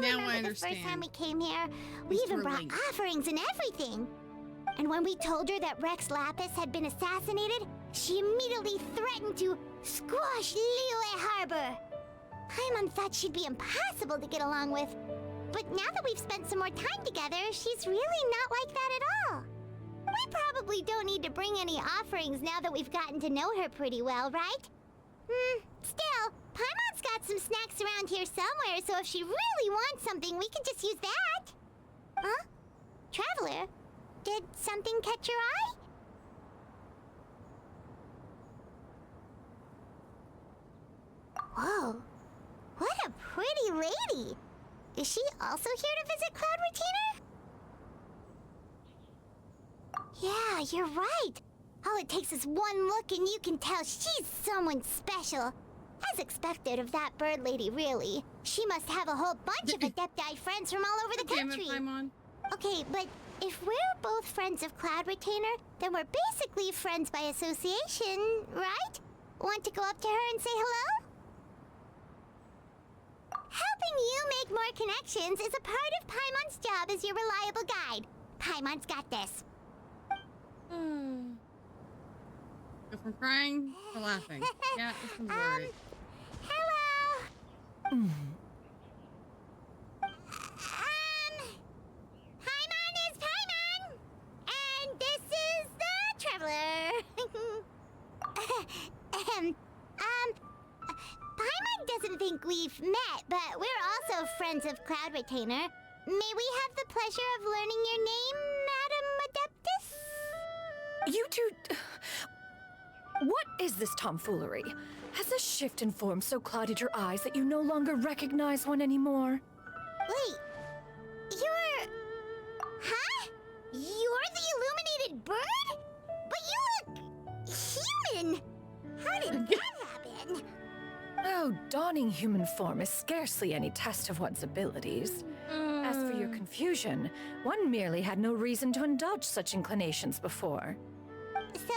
Now I understand. The first time we came here, we even brought offerings and everything. And when we told her that Rex Lapis had been assassinated, she immediately threatened to squash Liyue Harbor. Paimon thought she'd be impossible to get along with. But now that we've spent some more time together, she's really not like that at all. We probably don't need to bring any offerings now that we've gotten to know her pretty well, right? Still, Paimon's got some snacks around here somewhere, so if she really wants something, we can just use that. Huh? Traveler, did something catch your eye? Whoa, what a pretty lady. Is she also here to visit Cloud Retainer? Yeah, you're right. All it takes is one look and you can tell she's someone special. As expected of that bird lady, really. She must have a whole bunch of Adepti friends from all over the country. Okay, but if we're both friends of Cloud Retainer, then we're basically friends by association, right? Want to go up to her and say hello? Helping you make more connections is a part of Paimon's job as your reliable guide. Paimon's got this. Go from crying to laughing. Yeah, this one's worried. Hello. Paimon is Paimon, and this is the Traveler. Paimon doesn't think we've met, but we're also friends of Cloud Retainer. May we have the pleasure of learning your name, Madam Adeptus? You two... What is this tomfoolery? Has this shift in form so clouded your eyes that you no longer recognize one anymore? Wait, you're... Huh? You're the illuminated bird? But you look... human! How did that happen? Oh, donning human form is scarcely any test of one's abilities. As for your confusion, one merely had no reason to indulge such inclinations before. So,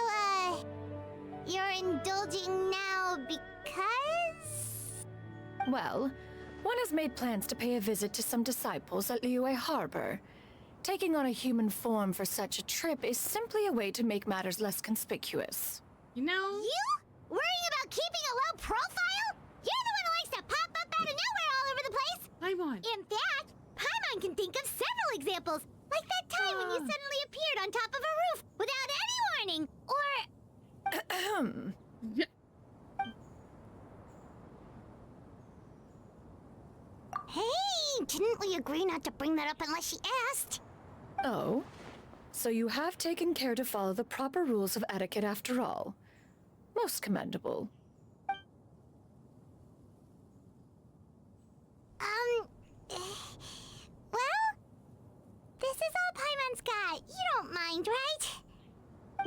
you're indulging now because? Well, one has made plans to pay a visit to some disciples at Liyue Harbor. Taking on a human form for such a trip is simply a way to make matters less conspicuous. You know? You? Worrying about keeping a low profile? You're the one who likes to pop up out of nowhere all over the place! Paimon. In fact, Paimon can think of several examples, like that time when you suddenly appeared on top of a roof without any warning, or... Yeah. Hey, didn't we agree not to bring that up unless she asked? Oh? So you have taken care to follow the proper rules of etiquette after all. Most commendable. Well, this is all Paimon's got. You don't mind, right?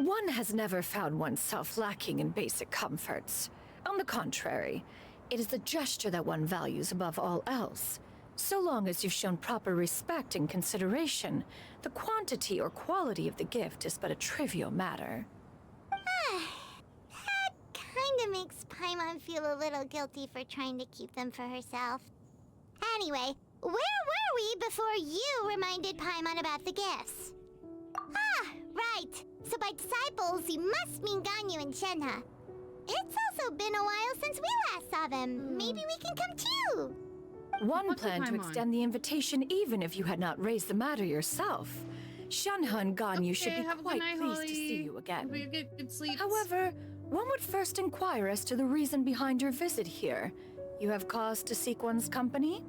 One has never found oneself lacking in basic comforts. On the contrary, it is the gesture that one values above all else. So long as you've shown proper respect and consideration, the quantity or quality of the gift is but a trivial matter. That kinda makes Paimon feel a little guilty for trying to keep them for herself. Anyway, where were we before you reminded Paimon about the gifts? Ah, right. So by disciples, you must mean Ganyu and Shenhe. It's also been a while since we last saw them. Maybe we can come too. One planned to extend the invitation even if you had not raised the matter yourself. Shenhe and Ganyu should be quite pleased to see you again. Good sleep. However, one would first inquire as to the reason behind your visit here. You have cause to seek one's company?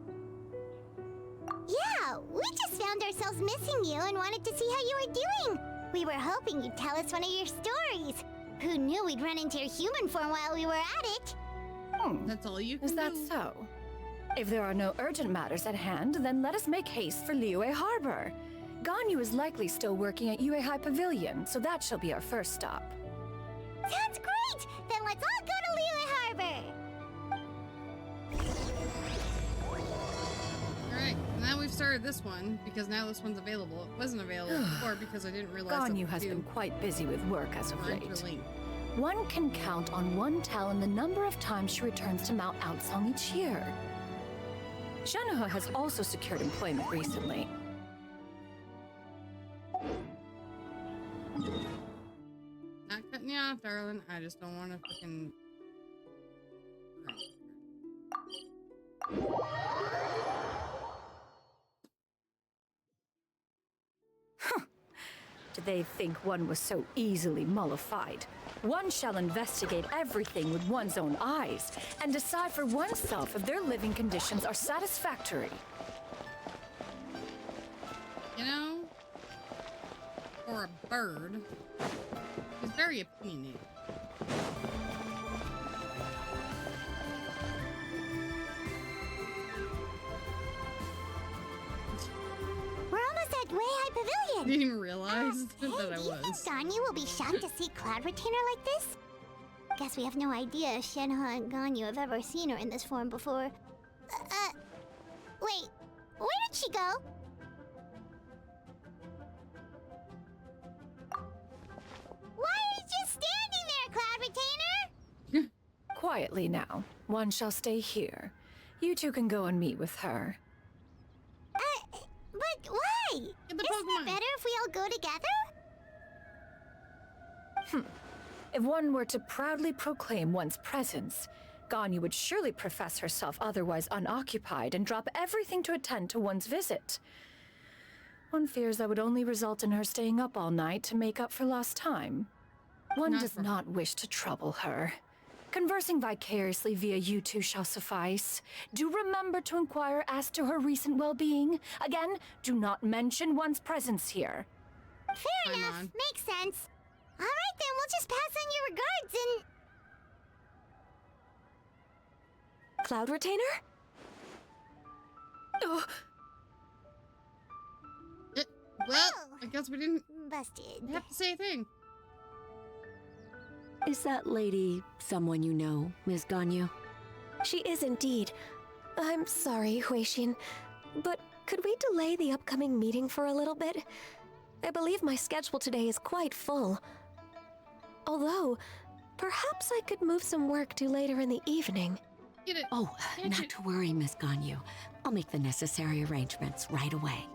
Yeah, we just found ourselves missing you and wanted to see how you were doing. We were hoping you'd tell us one of your stories. Who knew we'd run into your human form while we were at it? That's all you can Is that do. so? If there are no urgent matters at hand, then let us make haste for Liyue Harbor. Ganyu is likely still working at Yuehai Pavilion, so that shall be our first stop. Sounds great! Then let's all go to Liyue Harbor! Alright, now we've started this one, because now this one's available. It wasn't available before because I didn't realize Ganyu has been quite busy with work as of late. One can count on one talon the number of times she returns to Mount Outsong each year. Shenhe has also secured employment recently. Not cutting you off, darling. I just don't want to fucking... Did they think one was so easily mollified? One shall investigate everything with one's own eyes and decide for oneself if their living conditions are satisfactory. You know, for a bird, he's very opinionated. We're almost at Yuehai I Pavilion! didn't even realize that I Do you think was. Ganyu will be shocked to see Cloud Retainer like this? Guess we have no idea if Shenhe and Ganyu have ever seen her in this form before. Wait, where did she go? Why are you just standing there, Cloud Retainer? Quietly now. One shall stay here. You two can go and meet with her. But why? Get the Isn't Pokemon. it better if we all go together? If one were to proudly proclaim one's presence, Ganyu would surely profess herself otherwise unoccupied and drop everything to attend to one's visit. One fears that would only result in her staying up all night to make up for lost time. One Not does for- not wish to trouble her. Conversing vicariously via you two shall suffice. Do remember to inquire as to her recent well-being. Again, do not mention one's presence here. Fair I'm enough. on. Makes sense. All right, then we'll just pass on your regards and... Cloud Retainer? Oh, Well, Oh. I guess we didn't Busted. have to say a thing. Is that lady someone you know, Ms. Ganyu? She is indeed. I'm sorry, Huixin, but could we delay the upcoming meeting for a little bit? I believe my schedule today is quite full. Although, perhaps I could move some work to later in the evening. Get it. Oh, Can't not you- to worry, Miss Ganyu. I'll make the necessary arrangements right away.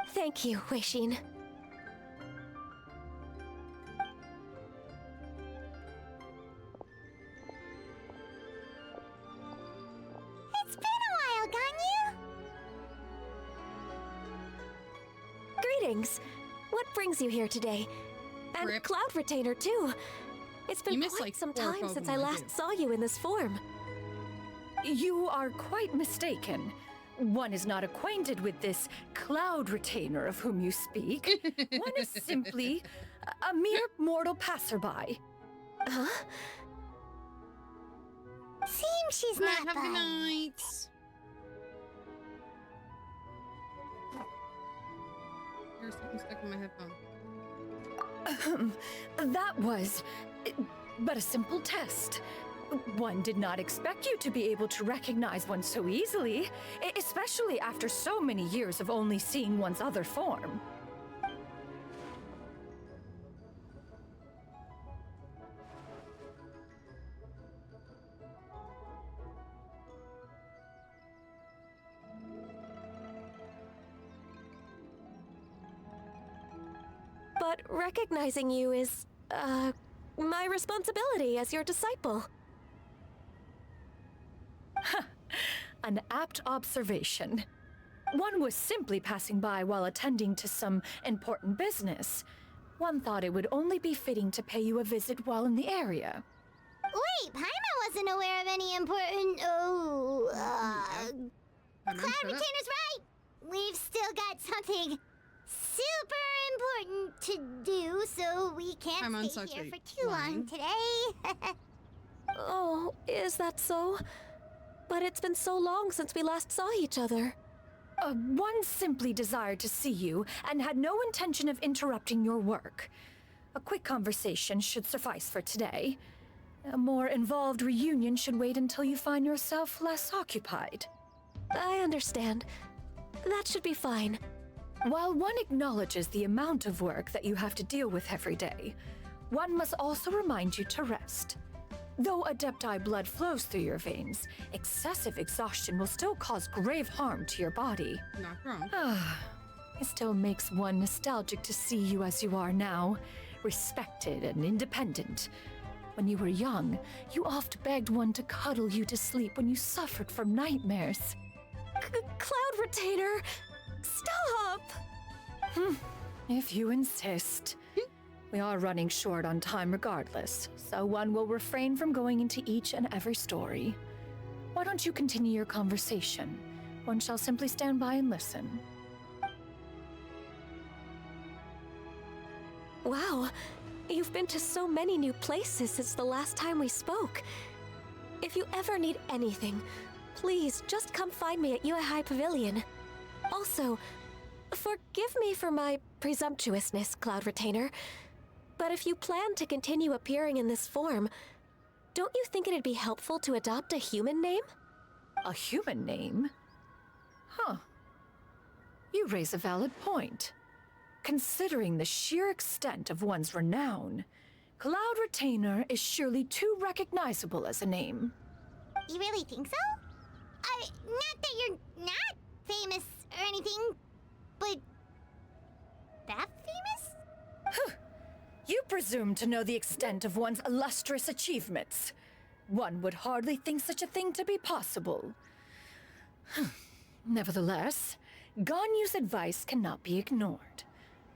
Thank you, Huixin. It's been a while, Ganyu. Greetings. What brings you here today? And Rip. Cloud Retainer, too. It's been You missed, quite like, some 4 time since I Pokemon, last too. saw you in this form. you are quite mistaken. One is not acquainted with this Cloud Retainer of whom you speak. One is simply a mere mortal passerby. Huh? Seems she's Right, not have a good buying. night. There's something stuck in my headphone. That was but a simple test. One did not expect you to be able to recognize one so easily, especially after so many years of only seeing one's other form. But recognizing you is, my responsibility as your disciple. An apt observation. One was simply passing by while attending to some important business. One thought it would only be fitting to pay you a visit while in the area. Wait, Paimon wasn't aware of any important... I meant Cloud shut up. Retainer's right! We've still got something super important to do, so we can't Paimon stay such here a for too long lion. today. Oh, is that so? But it's been so long since we last saw each other. One simply desired to see you and had no intention of interrupting your work. A quick conversation should suffice for today. A more involved reunion should wait until you find yourself less occupied. I understand. That should be fine. While one acknowledges the amount of work that you have to deal with every day, one must also remind you to rest. Though Adepti blood flows through your veins, excessive exhaustion will still cause grave harm to your body. Not wrong. It still makes one nostalgic to see you as you are now, respected and independent. When you were young, you oft begged one to cuddle you to sleep when you suffered from nightmares. Cloud Retainer! Stop! If you insist. We are running short on time regardless, so one will refrain from going into each and every story. Why don't you continue your conversation? One shall simply stand by and listen. Wow, you've been to so many new places since the last time we spoke. If you ever need anything, please just come find me at Yue High Pavilion. Also, forgive me for my presumptuousness, Cloud Retainer, but if you plan to continue appearing in this form, don't you think it'd be helpful to adopt a human name? A human name? Huh. You raise a valid point. Considering the sheer extent of one's renown, Cloud Retainer is surely too recognizable as a name. You really think so? Not that you're not famous or anything, but that famous? You presume to know the extent of one's illustrious achievements. One would hardly think such a thing to be possible. Nevertheless, Ganyu's advice cannot be ignored.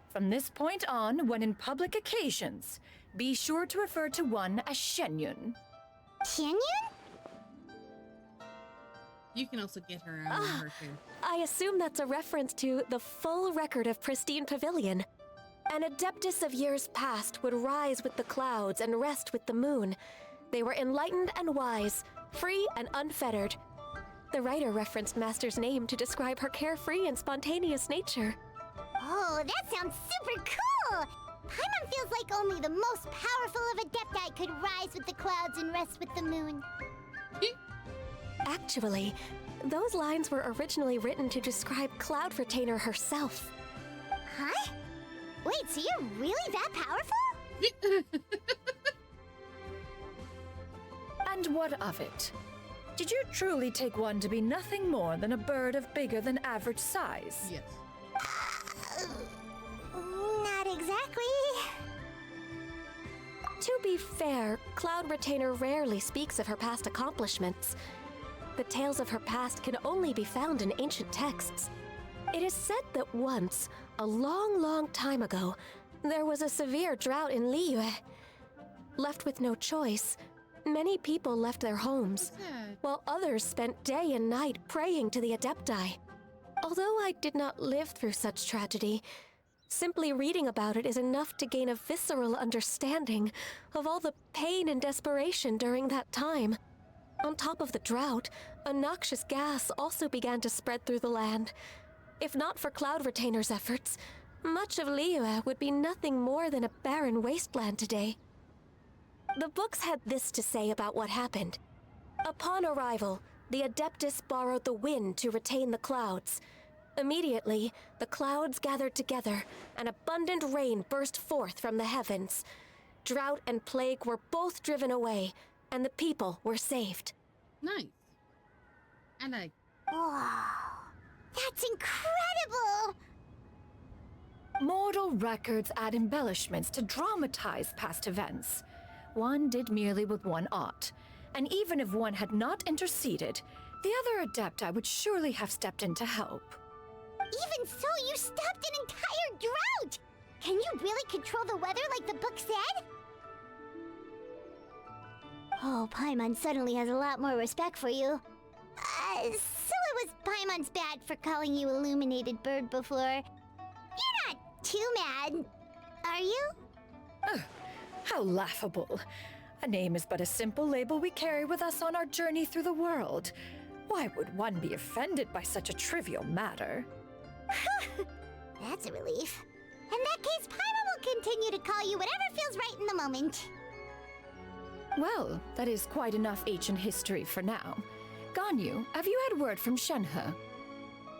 From this point on, when in public occasions, be sure to refer to one as Shenyun. Shenyun? You can also get her on her too. I assume that's a reference to the full record of Pristine Pavilion. An adeptus of years past would rise with the clouds and rest with the moon. They were enlightened and wise, free and unfettered. The writer referenced Master's name to describe her carefree and spontaneous nature. Oh, that sounds super cool! Paimon feels like only the most powerful of Adepti could rise with the clouds and rest with the moon. Actually, those lines were originally written to describe Cloud Retainer herself. Huh? Wait, so you're really that powerful? And what of it? Did you truly take one to be nothing more than a bird of bigger than average size? Yes. Not exactly. To be fair, Cloud Retainer rarely speaks of her past accomplishments. The tales of her past can only be found in ancient texts. It is said that once, a long, long time ago, there was a severe drought in Liyue. Left with no choice, many people left their homes, while others spent day and night praying to the Adepti. Although I did not live through such tragedy, simply reading about it is enough to gain a visceral understanding of all the pain and desperation during that time. On top of the drought, a noxious gas also began to spread through the land. If not for Cloud Retainer's efforts, much of Liyue would be nothing more than a barren wasteland today. The books had this to say about what happened. Upon arrival, the Adeptus borrowed the wind to retain the clouds. Immediately, the clouds gathered together, and abundant rain burst forth from the heavens. Drought and plague were both driven away, and the people were saved. Nice. And I... Wow. That's incredible! Mortal records add embellishments to dramatize past events. One did merely what one ought, and even if one had not interceded, the other Adepti would surely have stepped in to help. Even so, you stopped an entire drought! Can you really control the weather like the book said? Oh, Paimon suddenly has a lot more respect for you. So it was Paimon's bad for calling you Illuminated Bird before. You're not too mad, are you? How laughable. A name is but a simple label we carry with us on our journey through the world. Why would one be offended by such a trivial matter? That's a relief. In that case, Paimon will continue to call you whatever feels right in the moment. Well, that is quite enough ancient history for now. Ganyu, have you had word from Shenhe?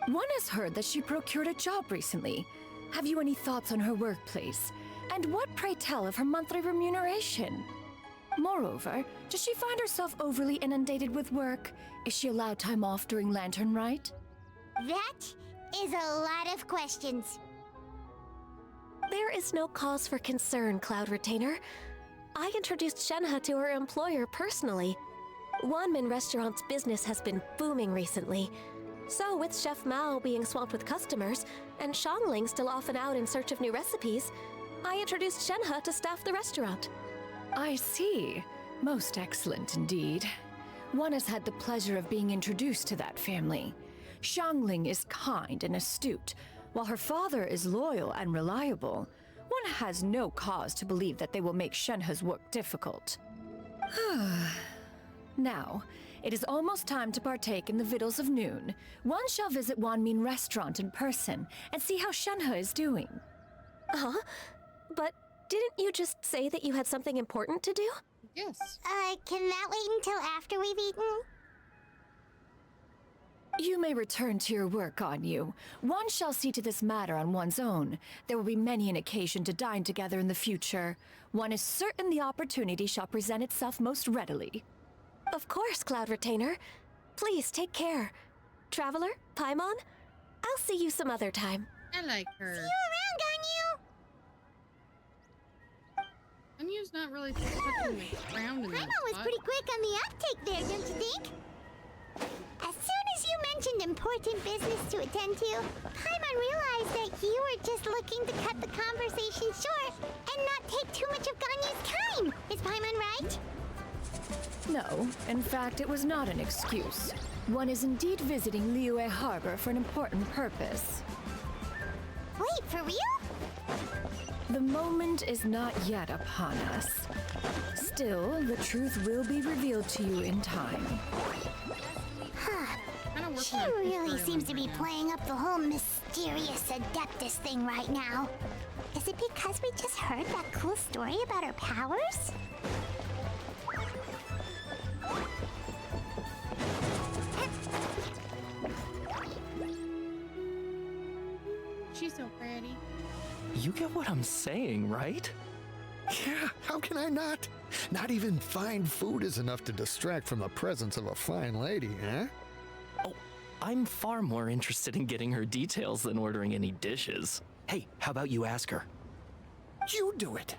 One has heard that she procured a job recently. Have you any thoughts on her workplace? And what, pray tell, of her monthly remuneration? Moreover, does she find herself overly inundated with work? Is she allowed time off during Lantern Rite? That is a lot of questions. There is no cause for concern, Cloud Retainer. I introduced Shenhe to her employer personally. Wanmin Restaurant's business has been booming recently. So, with Chef Mao being swamped with customers, and Xiangling still off and out in search of new recipes, I introduced Shenhe to staff the restaurant. I see. Most excellent indeed. One has had the pleasure of being introduced to that family. Xiangling is kind and astute, while her father is loyal and reliable. One has no cause to believe that they will make Shenhe's work difficult. Now, it is almost time to partake in the victuals of noon. One shall visit Wanmin Restaurant in person and see how Shenhe is doing. Huh? But didn't you just say that you had something important to do? Yes. Can that wait until after we've eaten? You may return to your work, Ganyu. One shall see to this matter on one's own. There will be many an occasion to dine together in the future. One is certain the opportunity shall present itself most readily. Of course, Cloud Retainer. Please take care. Traveler, Paimon, I'll see you some other time. I like her. See you around, Ganyu! Ganyu's not really touching the ground in that Paimon was spot. pretty quick on the uptake there, don't you think? As soon as you mentioned important business to attend to, Paimon realized that you were just looking to cut the conversation short and not take too much of Ganyu's time. Is Paimon right? No, in fact, it was not an excuse. One is indeed visiting Liyue Harbor for an important purpose. Wait, for real? The moment is not yet upon us. Still, the truth will be revealed to you in time. Kinda working She on two really seems storylines to be right now. playing up the whole mysterious Adeptus thing right now. Is it because we just heard that cool story about her powers? She's so pretty. You get what I'm saying, right? Yeah, how can I not? Not even fine food is enough to distract from the presence of a fine lady, huh? Oh, I'm far more interested in getting her details than ordering any dishes. Hey, how about you ask her? You do it.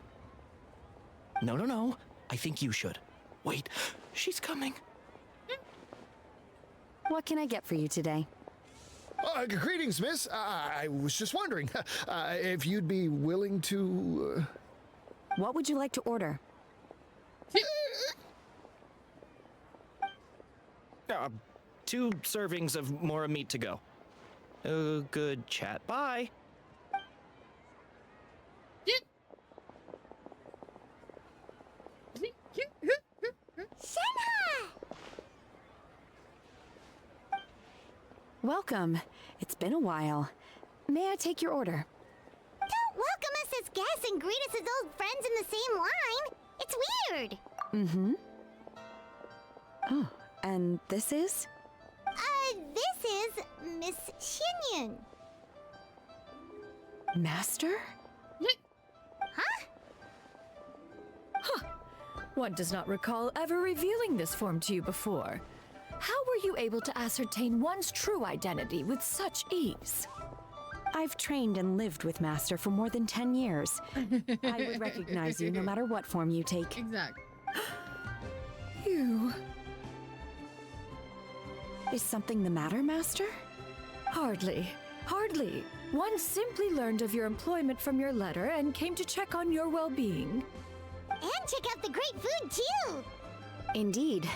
No. I think you should. Wait, she's coming. What can I get for you today? Greetings, miss. I was just wondering if you'd be willing to... What would you like to order? 2 servings of more meat to go. Good chat. Bye. Shenhe! Welcome. It's been a while. May I take your order? Don't welcome us as guests and greet us as old friends in the same line. It's weird. Mm-hmm. Oh, and this is? This is Miss Xinyun. Master? Huh? One does not recall ever revealing this form to you before. How were you able to ascertain one's true identity with such ease? I've trained and lived with Master for more than 10 years. I would recognize you no matter what form you take. Exactly. You... Is something the matter, Master? Hardly. One simply learned of your employment from your letter and came to check on your well-being. And check out the great food, too. Indeed.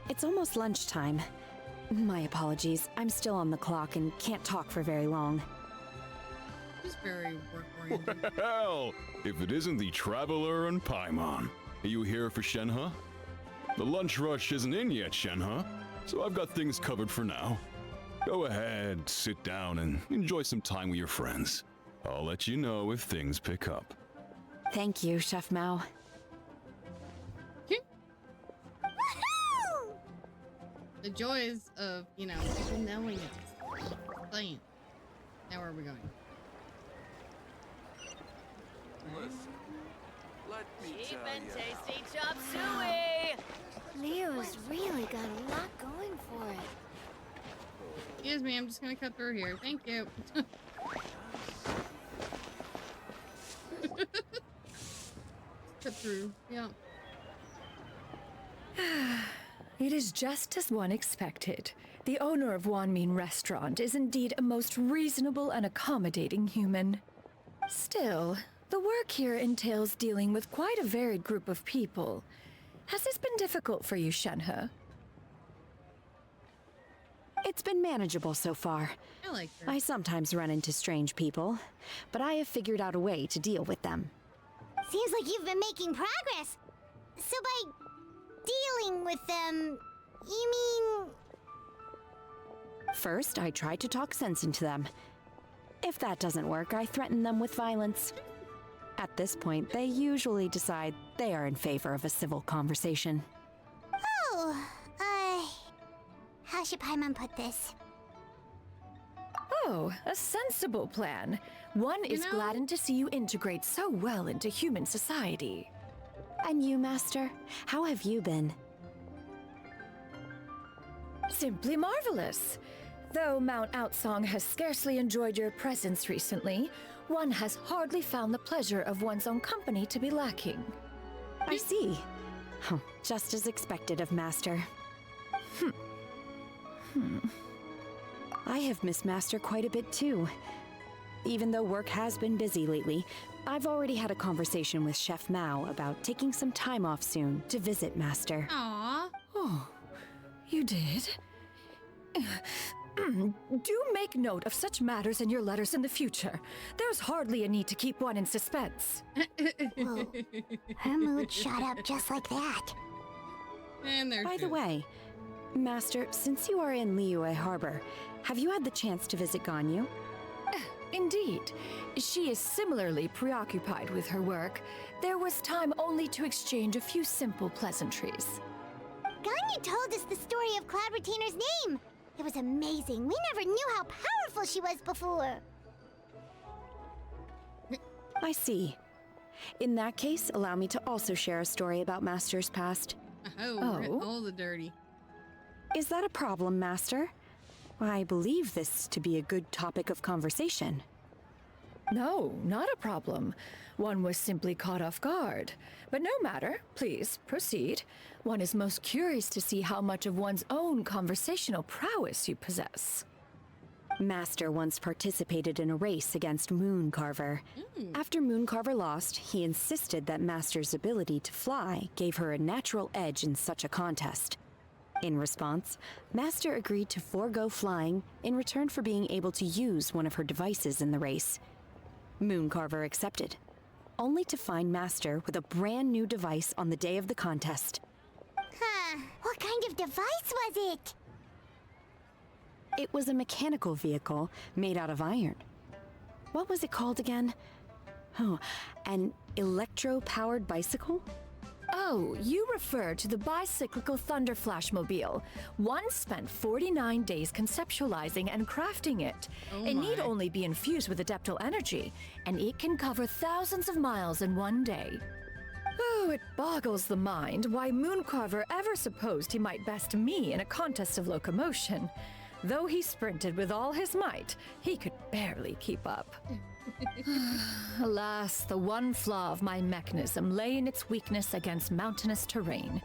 It's almost lunchtime. My apologies. I'm still on the clock and can't talk for very long. She's very work-oriented. Well, if it isn't the Traveler and Paimon. Are you here for Shenhe? The lunch rush isn't in yet, Shenhe, so I've got things covered for now. Go ahead, sit down, and enjoy some time with your friends. I'll let you know if things pick up. Thank you, Chef Mao. Woohoo! The joys of, you know, people knowing it. Playing. Now where are we going? Listen, let me Cheap tell and you tasty chop suey! Leo's really got a lot going for it. Excuse me, I'm just gonna cut through here. Thank you. Cut through, yeah. It is just as one expected. The owner of Wanmin Restaurant is indeed a most reasonable and accommodating human. Still, the work here entails dealing with quite a varied group of people. Has this been difficult for you, Shenhe? It's been manageable so far. I like her. I sometimes run into strange people, but I have figured out a way to deal with them. Seems like you've been making progress. So by dealing with them, you mean... First, I try to talk sense into them. If that doesn't work, I threaten them with violence. At this point, they usually decide they are in favor of a civil conversation. Oh, how should Paimon put this? Oh, a sensible plan. One is know- gladdened to see you integrate so well into human society. And you, Master? How have you been? Simply marvelous. Though Mount Outsong has scarcely enjoyed your presence recently, one has hardly found the pleasure of one's own company to be lacking. I see. Just as expected of Master. I have missed Master quite a bit too. Even though work has been busy lately, I've already had a conversation with Chef Mao about taking some time off soon to visit Master. Aww. Oh, you did? Do make note of such matters in your letters in the future. There's hardly a need to keep one in suspense. Whoa. Her mood shot up just like that. And there's By the way, Master, since you are in Liyue Harbor, have you had the chance to visit Ganyu? Indeed. She is similarly preoccupied with her work. There was time only to exchange a few simple pleasantries. Ganyu told us the story of Cloud Retainer's name. It was amazing. We never knew how powerful she was before. I see. In that case, allow me to also share a story about Master's past. Oh, all the dirty. Is that a problem, Master? I believe this to be a good topic of conversation. No, not a problem. One was simply caught off guard. But no matter, please proceed. One is most curious to see how much of one's own conversational prowess you possess. Master once participated in a race against Mooncarver. After Mooncarver lost, he insisted that Master's ability to fly gave her a natural edge in such a contest. In response, Master agreed to forego flying in return for being able to use one of her devices in the race. Mooncarver accepted, only to find Master with a brand new device on the day of the contest. Huh. What kind of device was it? It was a mechanical vehicle made out of iron. What was it called again? Oh, an electro-powered bicycle? Oh, you refer to the bicyclical Thunder Flashmobile. One spent 49 days conceptualizing and crafting it. Oh It need my. only be infused with adeptal energy, and it can cover thousands of miles in one day. Oh, it boggles the mind why Mooncarver ever supposed he might best me in a contest of locomotion. Though he sprinted with all his might, he could barely keep up. Alas, the one flaw of my mechanism lay in its weakness against mountainous terrain.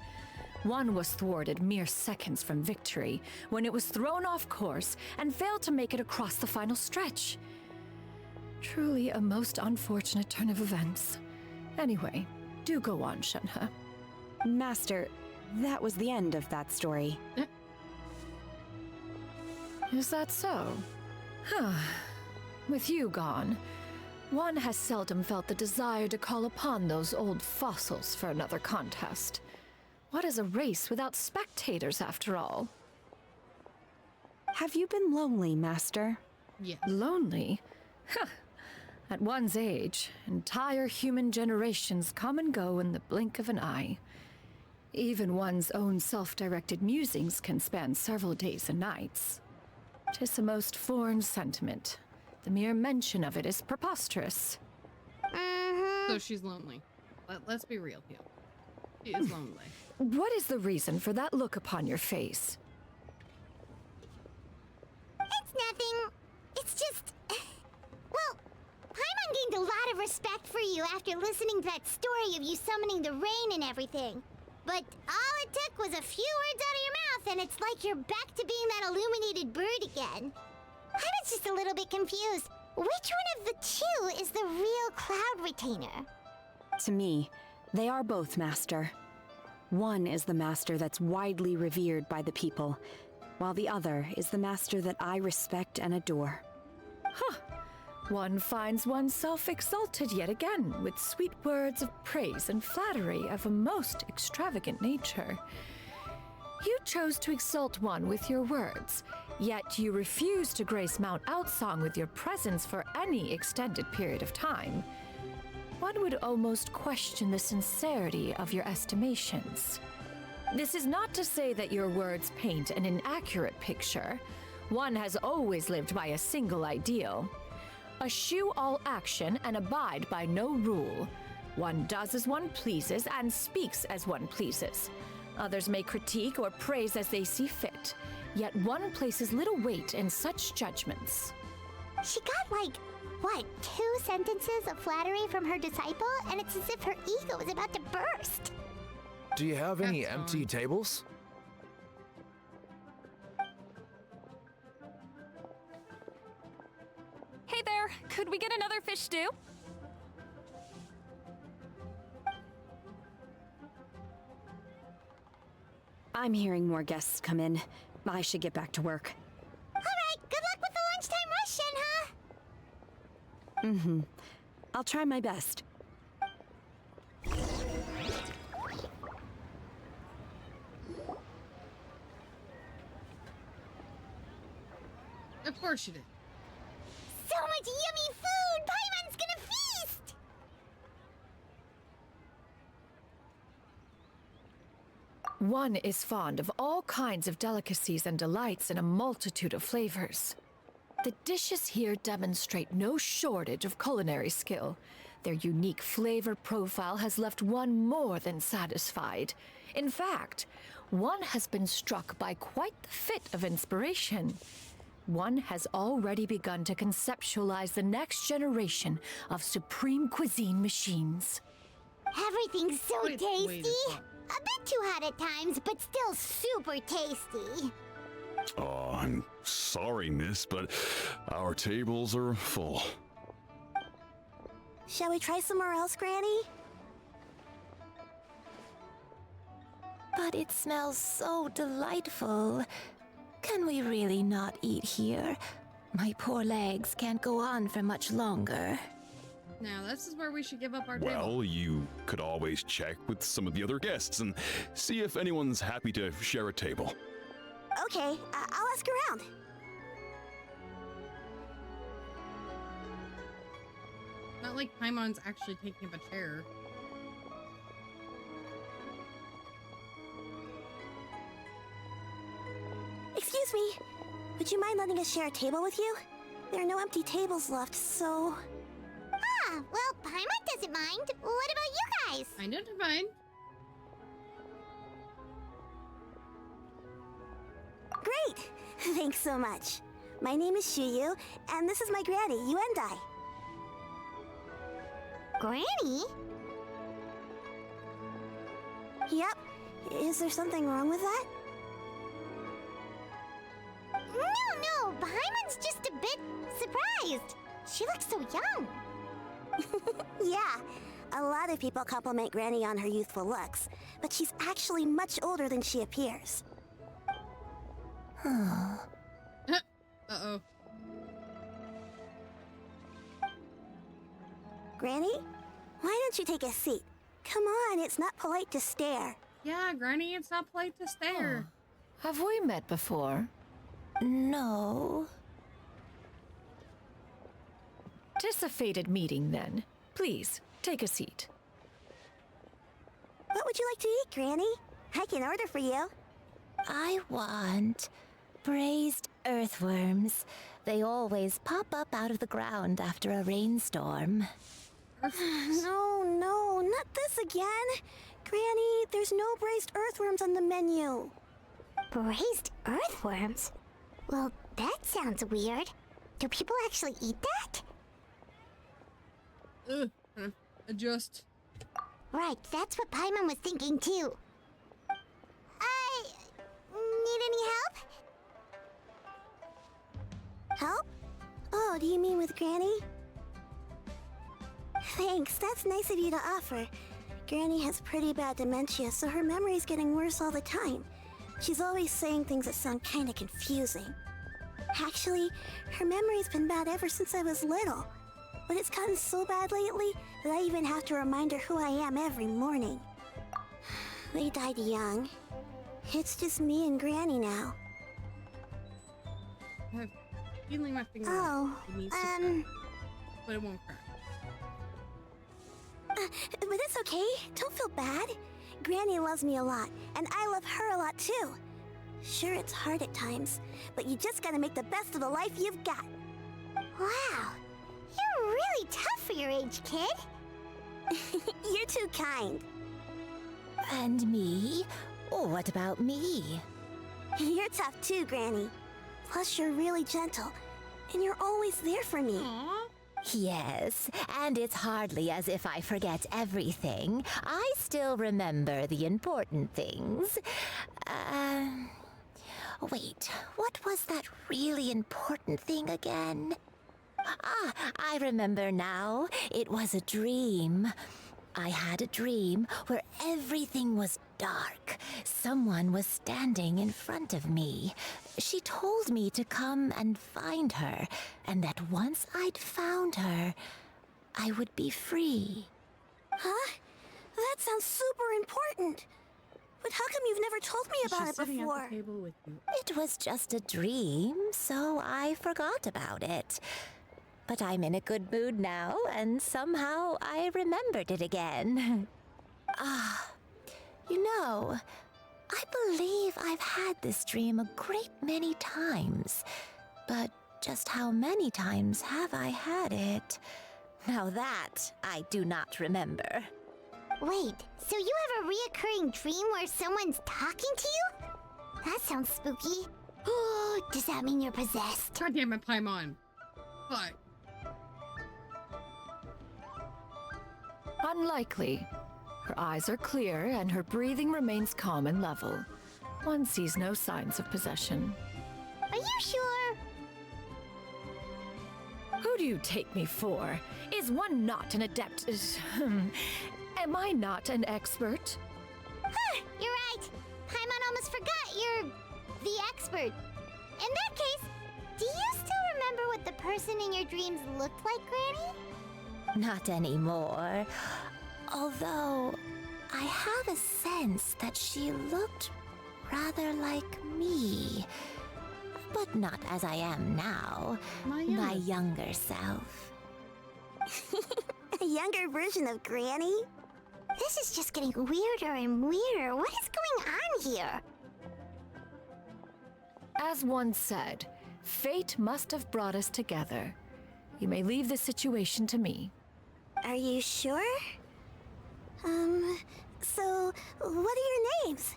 One was thwarted mere seconds from victory when it was thrown off course and failed to make it across the final stretch. Truly a most unfortunate turn of events. Anyway, do go on, Shenhe. Master, that was the end of that story. Is that so? Huh. With you gone, One has seldom felt the desire to call upon those old fossils for another contest. What is a race without spectators, after all? Have you been lonely, Master? Yes. Lonely? Huh. At one's age, entire human generations come and go in the blink of an eye. Even one's own self-directed musings can span several days and nights. 'Tis a most foreign sentiment. The mere mention of it is preposterous. So she's lonely. Let's be real here. She is lonely. What is the reason for that look upon your face? It's nothing. It's just... Well, Paimon gained a lot of respect for you after listening to that story of you summoning the rain and everything. But all it took was a few words out of your mouth and it's like you're back to being that illuminated bird again. I was just a little bit confused. Which one of the two is the real cloud retainer? To me, they are both, Master. One is the master that's widely revered by the people, while the other is the master that I respect and adore. Huh. One finds oneself exalted yet again with sweet words of praise and flattery of a most extravagant nature. You chose to exalt one with your words, yet you refuse to grace Mount Outsong with your presence for any extended period of time. One would almost question the sincerity of your estimations. This is not to say that your words paint an inaccurate picture. One has always lived by a single ideal. Eschew all action and abide by no rule. One does as one pleases and speaks as one pleases. Others may critique or praise as they see fit, yet one places little weight in such judgments. She got like, what, 2 sentences of flattery from her disciple, and it's as if her ego is about to burst. Do you have any That's empty fine. tables? Hey there, could we get another fish stew? I'm hearing more guests come in. I should get back to work. All right, good luck with the lunchtime rush, Shenhe. Mm-hmm. I'll try my best. Of course you did. So much yummy food! Paimon's gonna feast! One is fond of all kinds of delicacies and delights in a multitude of flavors. The dishes here demonstrate no shortage of culinary skill. Their unique flavor profile has left one more than satisfied. In fact, one has been struck by quite the fit of inspiration. One has already begun to conceptualize the next generation of supreme cuisine machines. Everything's so Wait, tasty! fuck. A bit too hot at times, but still super tasty. Oh, I'm sorry, miss, but our tables are full. Shall we try somewhere else, Granny? But it smells so delightful. Can we really not eat here? My poor legs can't go on for much longer. Now, this is where we should give up our table. Well, you could always check with some of the other guests and see if anyone's happy to share a table. Okay, I'll ask around. Not like Paimon's actually taking up a chair. Excuse me, would you mind letting us share a table with you? There are no empty tables left, so... Ah, well, Paimon doesn't mind. What about you guys? I don't mind. Great! Thanks so much. My name is Shuyu, and this is my granny, Yuendai. Granny? Yep. Is there something wrong with that? No, Paimon's just a bit surprised. She looks so young. Yeah, a lot of people compliment Granny on her youthful looks, but she's actually much older than she appears. Uh-oh. Granny, why don't you take a seat? Come on, it's not polite to stare. Yeah, Granny, it's not polite to stare. Have we met before? No. Tis a fated meeting, then. Please, take a seat. What would you like to eat, Granny? I can order for you. I want braised earthworms. They always pop up out of the ground after a rainstorm. No, not this again. Granny, there's no braised earthworms on the menu. Braised earthworms? Well, that sounds weird. Do people actually eat that? Adjust. Right, that's what Paimon was thinking too. I need any help? Help? Oh, do you mean with Granny? Thanks, that's nice of you to offer. Granny has pretty bad dementia, so her memory's getting worse all the time. She's always saying things that sound kinda confusing. Actually, her memory's been bad ever since I was little. But it's gotten so bad lately that I even have to remind her who I am every morning. They died young. It's just me and Granny now. I have feeling my finger. Oh, It needs to crack, but it won't crack. But it's okay. Don't feel bad. Granny loves me a lot, and I love her a lot too. Sure, it's hard at times, but you just gotta make the best of the life you've got. Wow, you're really tough for your age, kid. You're too kind. And me? What about me? You're tough too, Granny. Plus, you're really gentle, and you're always there for me. Aww. Yes, and it's hardly as if I forget everything. I still remember the important things. Wait, what was that really important thing again? Ah, I remember now. It was a dream. I had a dream where everything was dark. Someone was standing in front of me. She told me to come and find her, and that once I'd found her, I would be free. Huh? That sounds super important. But how come you've never told me about it Sitting before? at the table with you. It was just a dream, so I forgot about it. But I'm in a good mood now, and somehow I remembered it again. You know, I believe I've had this dream a great many times. But just how many times have I had it? Now that I do not remember. Wait, so you have a reoccurring dream where someone's talking to you? That sounds spooky. Oh, does that mean you're possessed? God damn it, Paimon. Fuck. Unlikely. Her eyes are clear and her breathing remains calm and level. One sees no signs of possession. Are you sure? Who do you take me for? Is one not an adept? Am I not an expert? Huh, you're right. Paimon almost forgot you're the expert. In that case, do you still remember what the person in your dreams looked like, Granny? Not anymore. Although, I have a sense that she looked rather like me. But not as I am now. My younger self. A younger version of Granny? This is just getting weirder and weirder. What is going on here? As one said, fate must have brought us together. You may leave the situation to me. Are you sure? So, what are your names?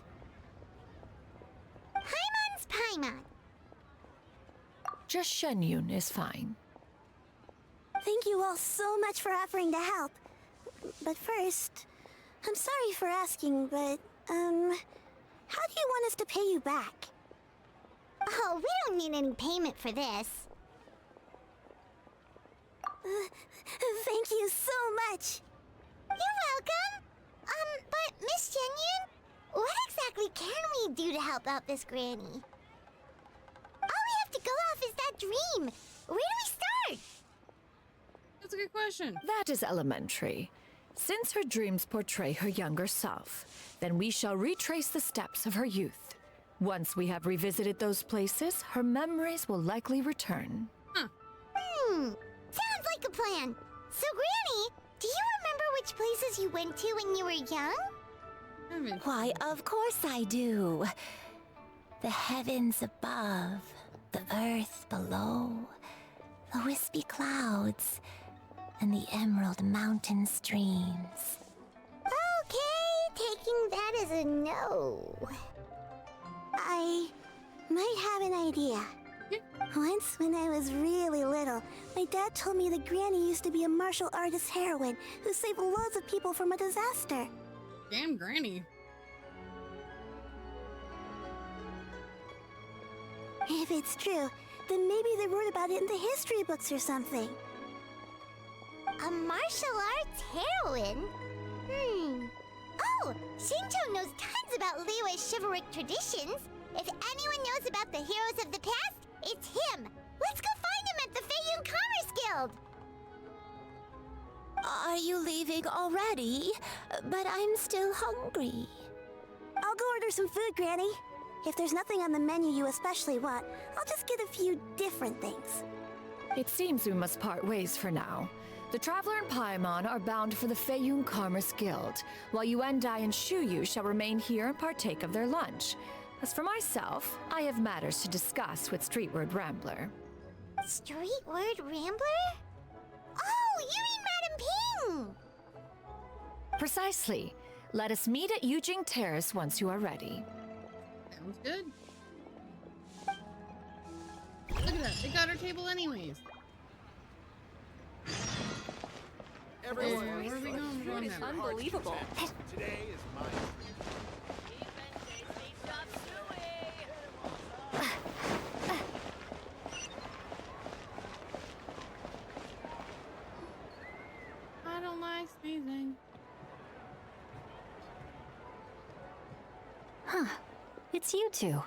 Paimon's Paimon. Just Shenyun is fine. Thank you all so much for offering to help. But first, I'm sorry for asking, but, how do you want us to pay you back? Oh, we don't need any payment for this. Thank you so much. You're welcome. But Miss Shenyun, what exactly can we do to help out this granny? All we have to go off is that dream. Where do we start? That's a good question. question. That is elementary. Since her dreams portray her younger self, then we shall retrace the steps of her youth. Once we have revisited those places, her memories will likely return. Sounds like a plan. So, Granny, do you remember which places you went to when you were young? Why, of course I do. The heavens above, the earth below, the wispy clouds, and the emerald mountain streams. Okay, taking that as a no. I might have an idea. Once, when I was really little, my dad told me that Granny used to be a martial artist heroine who saved loads of people from a disaster. Damn Granny. If it's true, then maybe they wrote about it in the history books or something. A martial arts heroine? Oh, Shinto knows tons about Liyue's chivalric traditions. If anyone knows about the heroes of the past, it's him. Let's go find him at the Feiyun Commerce Guild. Are you leaving already? But I'm still hungry. I'll go order some food, Granny. If there's nothing on the menu you especially want, I'll just get a few different things. It seems we must part ways for now. The Traveler and Paimon are bound for the Feiyun Commerce Guild, while Yuendai and Shuyu shall remain here and partake of their lunch. As for myself, I have matters to discuss with Streetward Rambler. Streetward Rambler? Oh, you mean Madam Ping! Precisely. Let us meet at Yujing Terrace once you are ready. Sounds good. Look at that. They got our table anyways. Everyone, where are we going? We're going now. Unbelievable. Today is mine. I don't like sneezing. Huh. It's you two.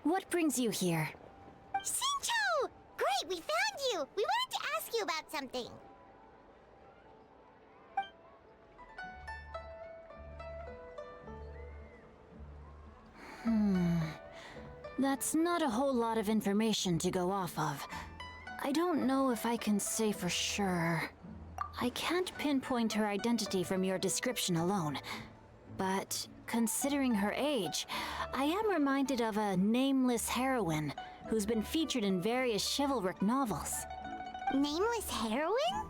What brings you here? Shincho! Great, we found you! We wanted to ask you about something. That's not a whole lot of information to go off of. I don't know if I can say for sure. I can't pinpoint her identity from your description alone. But considering her age, I am reminded of a nameless heroine who's been featured in various chivalric novels. Nameless heroine?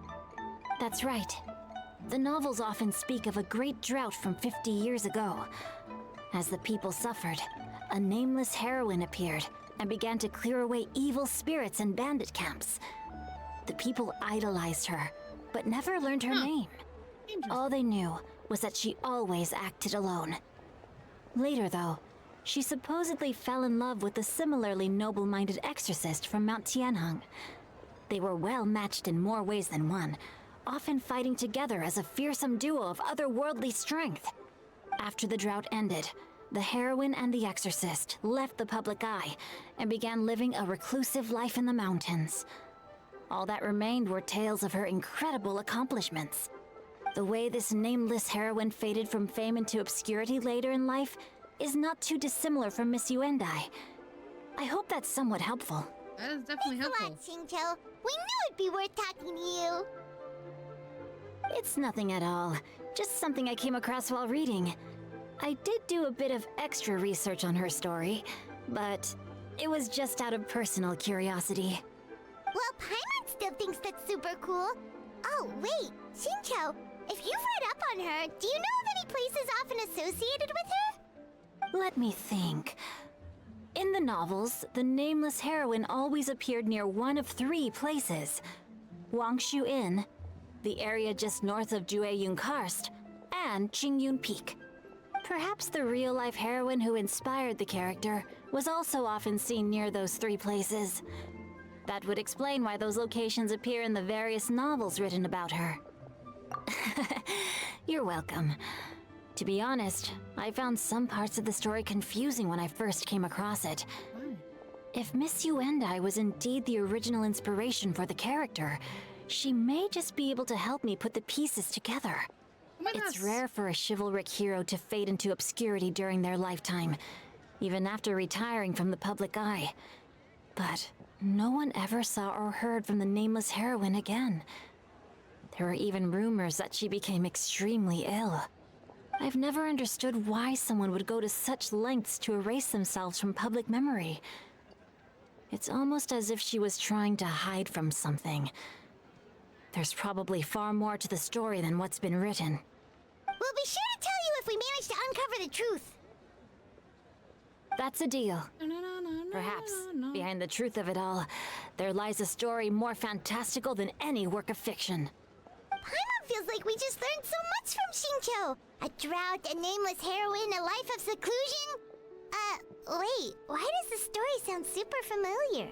That's right. The novels often speak of a great drought from 50 years ago. As the people suffered, a nameless heroine appeared and began to clear away evil spirits in bandit camps. The people idolized her, but never learned her name. All they knew was that she always acted alone. Later, though, she supposedly fell in love with a similarly noble-minded exorcist from Mount Tianheng. They were well matched in more ways than one, often fighting together as a fearsome duo of otherworldly strength. After the drought ended, the heroine and the exorcist left the public eye and began living a reclusive life in the mountains. All that remained were tales of her incredible accomplishments. The way this nameless heroine faded from fame into obscurity later in life is not too dissimilar from Miss Yuendai. I hope that's somewhat helpful. That is definitely helpful. Thanks a lot, Shincho. We knew it'd be worth talking to you. It's nothing at all. Just something I came across while reading. I did do a bit of extra research on her story, but it was just out of personal curiosity. Well, Paimon still thinks that's super cool. Oh, wait, Shincho, if you've read up on her, do you know of any places often associated with her? Let me think. In the novels, the nameless heroine always appeared near one of three places. Wangshu Inn, the area just north of Jueyun Karst, and Qingyun Peak. Perhaps the real-life heroine who inspired the character was also often seen near those three places. That would explain why those locations appear in the various novels written about her. You're welcome. To be honest, I found some parts of the story confusing when I first came across it. If Miss Yuendai was indeed the original inspiration for the character, She may just be able to help me put the pieces together. It's rare for a chivalric hero to fade into obscurity during their lifetime, even after retiring from the public eye. But no one ever saw or heard from the nameless heroine again. There were even rumors that she became extremely ill. I've never understood why someone would go to such lengths to erase themselves from public memory. It's almost as if she was trying to hide from something. There's probably far more to the story than what's been written. We'll be sure to tell you if we manage to uncover the truth. That's a deal. Perhaps, behind the truth of it all, there lies a story more fantastical than any work of fiction. Paimon feels like we just learned so much from Xingqiu. A drought, a nameless heroine, a life of seclusion. Wait, why does the story sound super familiar?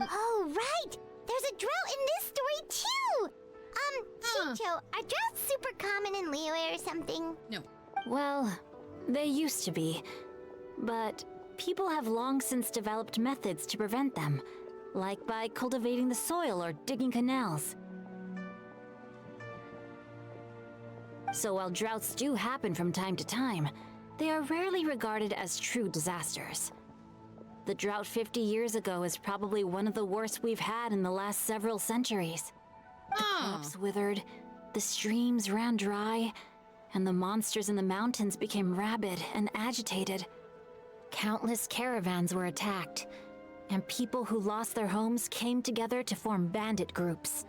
Oh, right! There's a drought in this story, too! Xingqiu, are droughts super common in Liyue or something? No. Well, they used to be. But people have long since developed methods to prevent them, like by cultivating the soil or digging canals. So while droughts do happen from time to time, they are rarely regarded as true disasters. The drought 50 years ago is probably one of the worst we've had in the last several centuries. The crops withered, the streams ran dry, and the monsters in the mountains became rabid and agitated. Countless caravans were attacked, and people who lost their homes came together to form bandit groups.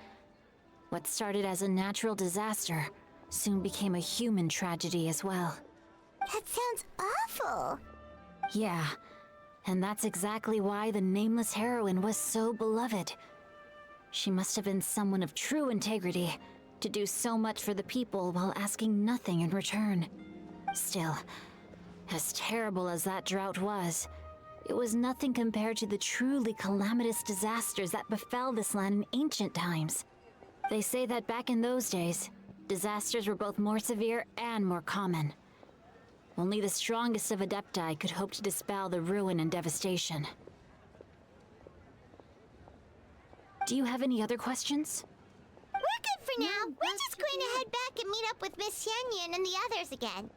What started as a natural disaster soon became a human tragedy as well. That sounds awful. Yeah, and that's exactly why the nameless heroine was so beloved. She must have been someone of true integrity, to do so much for the people while asking nothing in return. Still, as terrible as that drought was, it was nothing compared to the truly calamitous disasters that befell this land in ancient times. They say that back in those days, disasters were both more severe and more common. Only the strongest of Adepti could hope to dispel the ruin and devastation. Do you have any other questions? We're good for now. We're just going to head back and meet up with Miss Xianyun and the others again.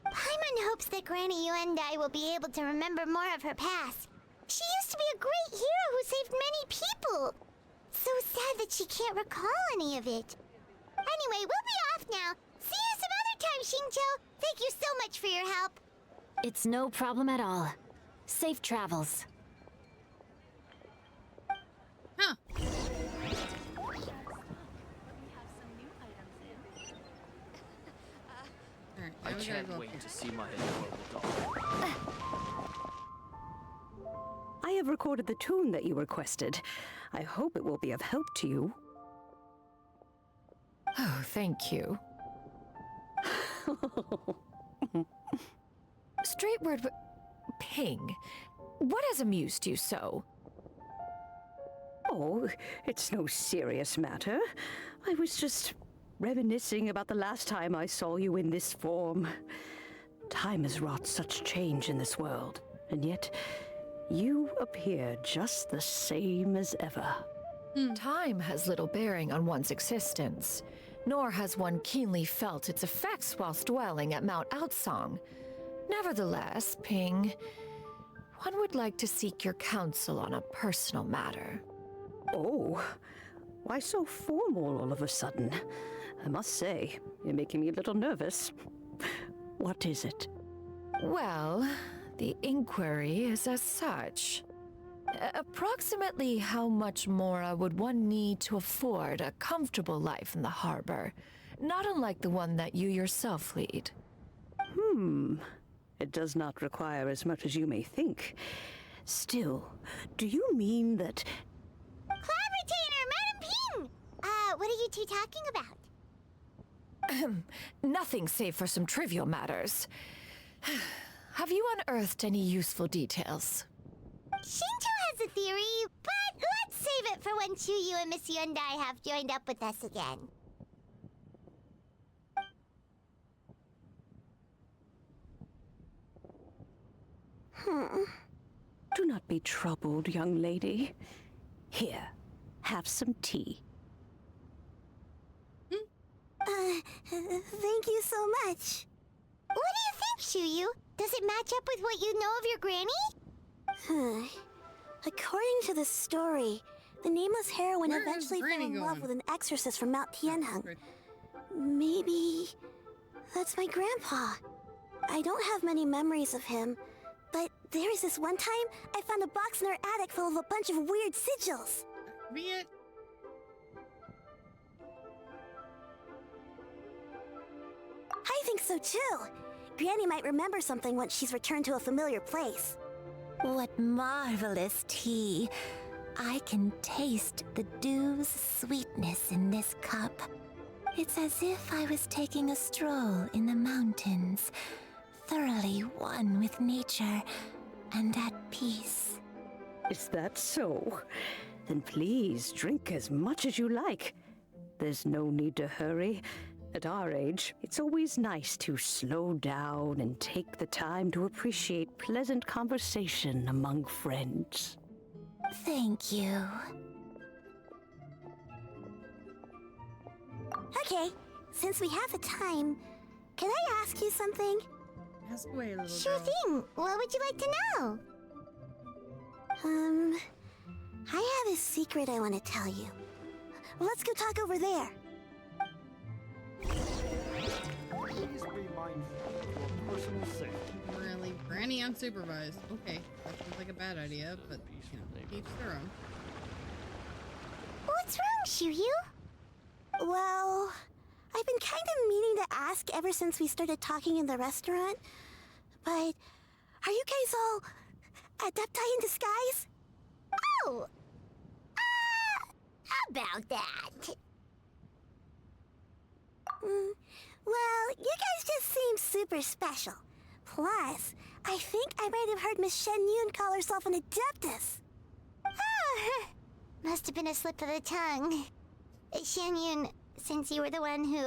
Paimon hopes that Granny Yuendai will be able to remember more of her past. She used to be a great hero who saved many people. So sad that she can't recall any of it. Anyway, we'll be off now. See you some other time, Xingqiu. Thank you so much for your help. It's no problem at all. Safe travels. Huh. I can't wait to see my adorable daughter. I have recorded the tune that you requested. I hope it will be of help to you. Oh, thank you. Straight word, Ping. What has amused you so? Oh, it's no serious matter. I was just reminiscing about the last time I saw you in this form. Time has wrought such change in this world, and yet you appear just the same as ever. Time has little bearing on one's existence, nor has one keenly felt its effects whilst dwelling at Mount Outsong. Nevertheless, Ping, one would like to seek your counsel on a personal matter. Oh, why so formal all of a sudden? I must say, you're making me a little nervous. What is it? Well, the inquiry is as such. Approximately how much more would one need to afford a comfortable life in the harbor, not unlike the one that you yourself lead? It does not require as much as you may think. Still, do you mean that... Cloud Retainer, Madam Ping! What are you two talking about? Nothing save for some trivial matters. Have you unearthed any useful details? Xingqiu has a theory, but let's save it for when Chuyu and Miss Yuendai have joined up with us again. Do not be troubled, young lady. Here, have some tea. Thank you so much. What do you think, Shuyu? Does it match up with what you know of your granny? According to the story, the nameless heroine eventually fell in love with an exorcist from Mount Tianheng. Maybe that's my grandpa. I don't have many memories of him, but there was this one time I found a box in our attic full of a bunch of weird sigils. Be it. I think so too. Granny might remember something once she's returned to a familiar place. What marvelous tea. I can taste the dew's sweetness in this cup. It's as if I was taking a stroll in the mountains, thoroughly one with nature and at peace. Is that so? Then please drink as much as you like. There's no need to hurry. At our age, it's always nice to slow down and take the time to appreciate pleasant conversation among friends. Thank you. Okay, since we have the time, can I ask you something? Ask away, little Sure girl. thing. What would you like to know? I have a secret I want to tell you. Let's go talk over there. Please be mindful of your personal safety. Really? Granny unsupervised. Okay, that seems like a bad idea, but you know, each their own. What's wrong, Shiryu? Well, I've been kind of meaning to ask ever since we started talking in the restaurant, but are you guys all adepti in disguise? Oh! How about that? Well, you guys just seem super special. Plus, I think I might have heard Miss Shen Yun call herself an adeptus. Oh, must have been a slip of the tongue. Shen Yun, since you were the one who,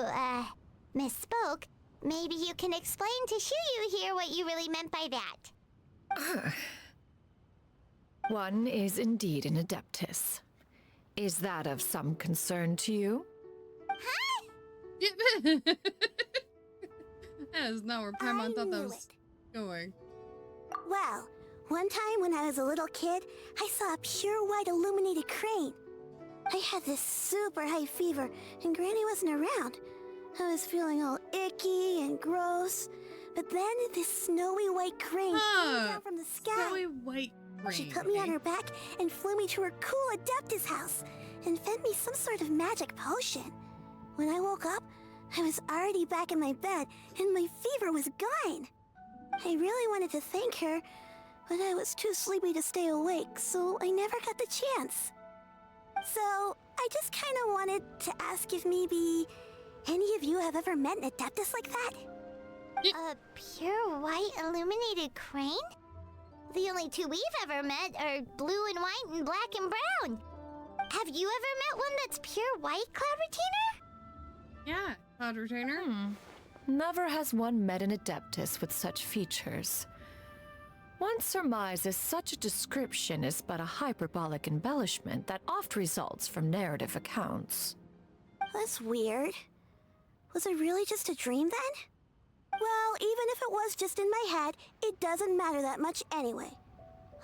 misspoke, maybe you can explain to Shuyu here what you really meant by that. One is indeed an adeptus. Is that of some concern to you? Huh? That is not where Paimon thought that was going. Well, one time when I was a little kid, I saw a pure white illuminated crane. I had this super high fever, and Granny wasn't around. I was feeling all icky and gross. But then this snowy white crane came down from the sky. Snowy white crane. She put me on her back and flew me to her cool Adeptus house and fed me some sort of magic potion. When I woke up, I was already back in my bed and my fever was gone. I really wanted to thank her, but I was too sleepy to stay awake, so I never got the chance. So, I just kind of wanted to ask if maybe any of you have ever met an Adeptus like that? A pure white illuminated crane? The only two we've ever met are blue and white and black and brown. Have you ever met one that's pure white, Cloud Retainer? Yeah, Cloud Retainer. Never has one met an adeptus with such features. One surmises such a description is but a hyperbolic embellishment that oft results from narrative accounts. That's weird. Was it really just a dream then? Well, even if it was just in my head, it doesn't matter that much anyway.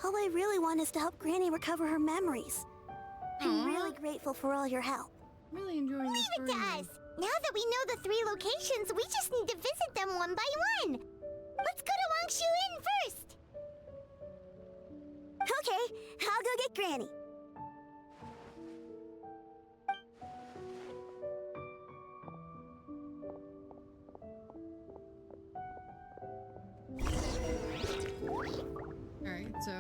All I really want is to help Granny recover her memories. I'm really grateful for all your help. Really enjoying this Leave it to us! Now that we know the 3 locations, we just need to visit them one by one! Let's go to Wangshu Inn first! Okay, I'll go get Granny. Alright, so...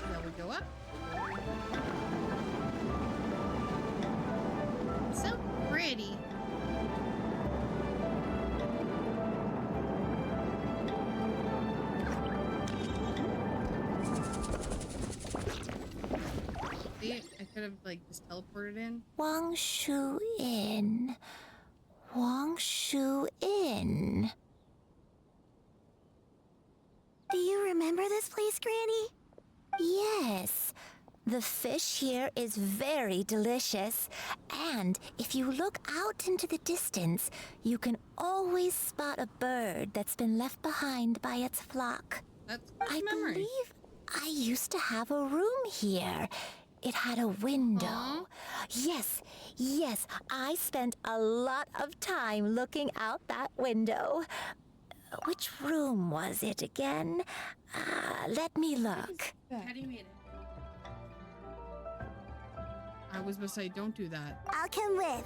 Shall we go up? have like just teleported in? Wang Shu Inn. Wang Shu Inn. Do you remember this place, Granny? Yes. The fish here is very delicious. And if you look out into the distance, you can always spot a bird that's been left behind by its flock. That's I memory. believe I used to have a room here. It had a window. Aww. Yes, I spent a lot of time looking out that window. Which room was it again? Let me look. How do you mean it? I was supposed to say, don't do that. I'll come with.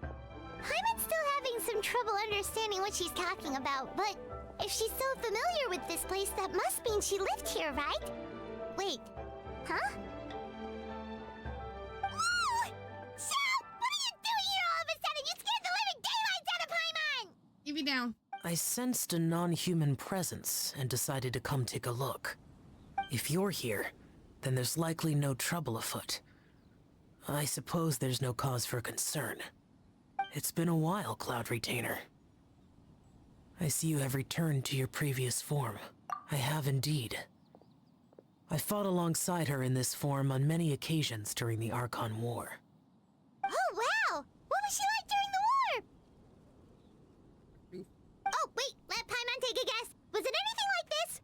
Hyman's still having some trouble understanding what she's talking about, but if she's so familiar with this place, that must mean she lived here, right? Wait, huh? Whoa! Shell, what are you doing here all of a sudden? You scared the living daylights out of Paimon! Give me down. I sensed a non-human presence and decided to come take a look. If you're here, then there's likely no trouble afoot. I suppose there's no cause for concern. It's been a while, Cloud Retainer. I see you have returned to your previous form. I have indeed. I fought alongside her in this form on many occasions during the Archon War. Oh, wow! What was she like during the war? Oh, wait, let Paimon take a guess. Was it anything like this?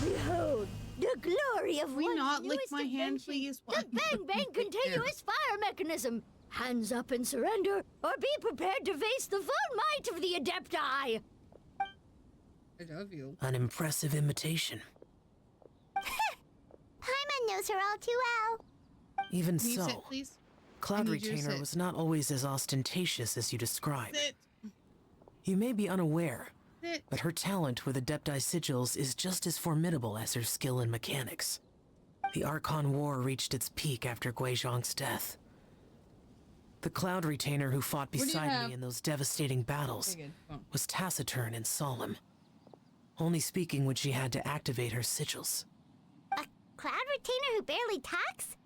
Behold, the glory of we not lick my hand, please? The Bang Bang continuous fire mechanism. Hands up and surrender, or be prepared to face the full might of the Adepti. I love you. An impressive imitation. Paimon knows her all too well. Even Can you so, sit, please? Cloud I need you to Retainer sit. was not always as ostentatious as you describe. Sit. You may be unaware, Sit. but her talent with Adepti sigils is just as formidable as her skill in mechanics. The Archon War reached its peak after Guizhong's death. The Cloud Retainer who fought What do you beside have? me in those devastating battles Okay, good. Oh. was taciturn and solemn, only speaking when she had to activate her sigils. A cloud retainer who barely talks?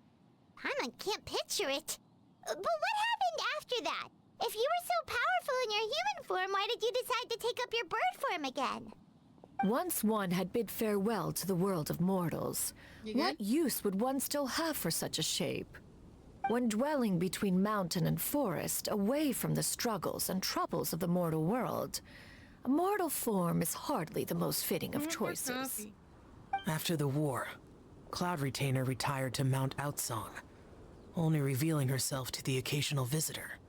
Paimon can't picture it. But what happened after that? If you were so powerful in your human form, why did you decide to take up your bird form again? Once one had bid farewell to the world of mortals, You what good? use would one still have for such a shape? When dwelling between mountain and forest, away from the struggles and troubles of the mortal world, a mortal form is hardly the most fitting of choices. Coffee. After the war, Cloud Retainer retired to Mount Outsong, only revealing herself to the occasional visitor,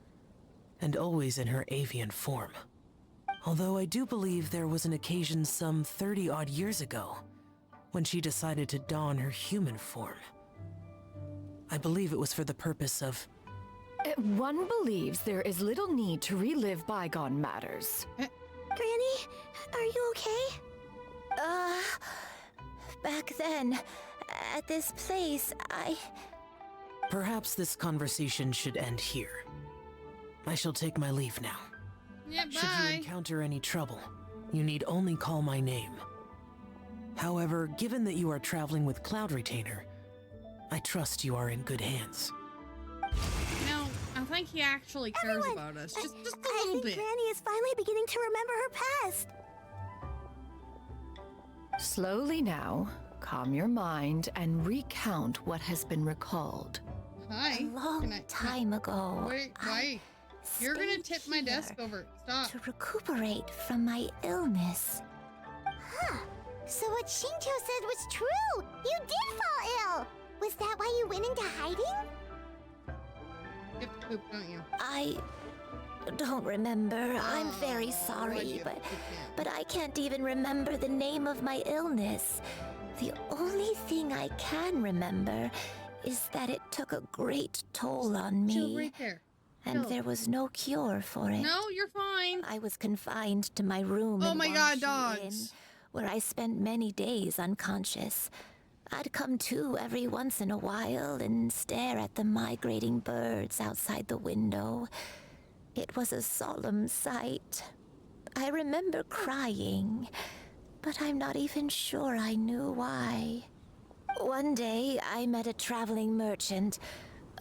and always in her avian form. Although I do believe there was an occasion some 30-odd years ago when she decided to don her human form. I believe it was for the purpose of... One believes there is little need to relive bygone matters. Granny, are you okay? Back then, at this place, Perhaps this conversation should end here. I shall take my leave now. Yeah, Should you bye. encounter any trouble, you need only call my name. However, given that you are traveling with Cloud Retainer, I trust you are in good hands. No, I think he actually cares about us. Just a I little think bit. Granny is finally beginning to remember her past. Slowly now, calm your mind and recount what has been recalled. Hi. a long Can I- time ago, Wait, wait. You're gonna tip my desk over. Stop. to recuperate from my illness. Huh. So what Shinto said was true. You did fall ill. Was that why you went into hiding? You have to poop, don't you? I don't remember. I'm very Oh, sorry, why'd you but poop now? but I can't even remember the name of my illness. The only thing I can remember is that it took a great toll on Chill me, right there. and Chill. there was no cure for it. No, you're fine. I was confined to my room Oh in my God, Wangshu Inn, dogs. where I spent many days unconscious. I'd come to every once in a while and stare at the migrating birds outside the window. It was a solemn sight. I remember crying, but I'm not even sure I knew why. One day, I met a traveling merchant.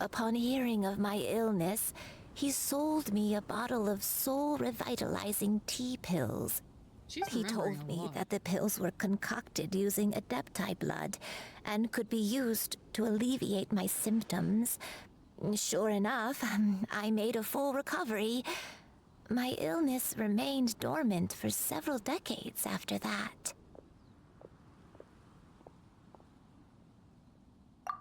Upon hearing of my illness, he sold me a bottle of soul-revitalizing tea pills. He told me that the pills were concocted using Adepti blood and could be used to alleviate my symptoms. Sure enough, I made a full recovery. My illness remained dormant for several decades after that.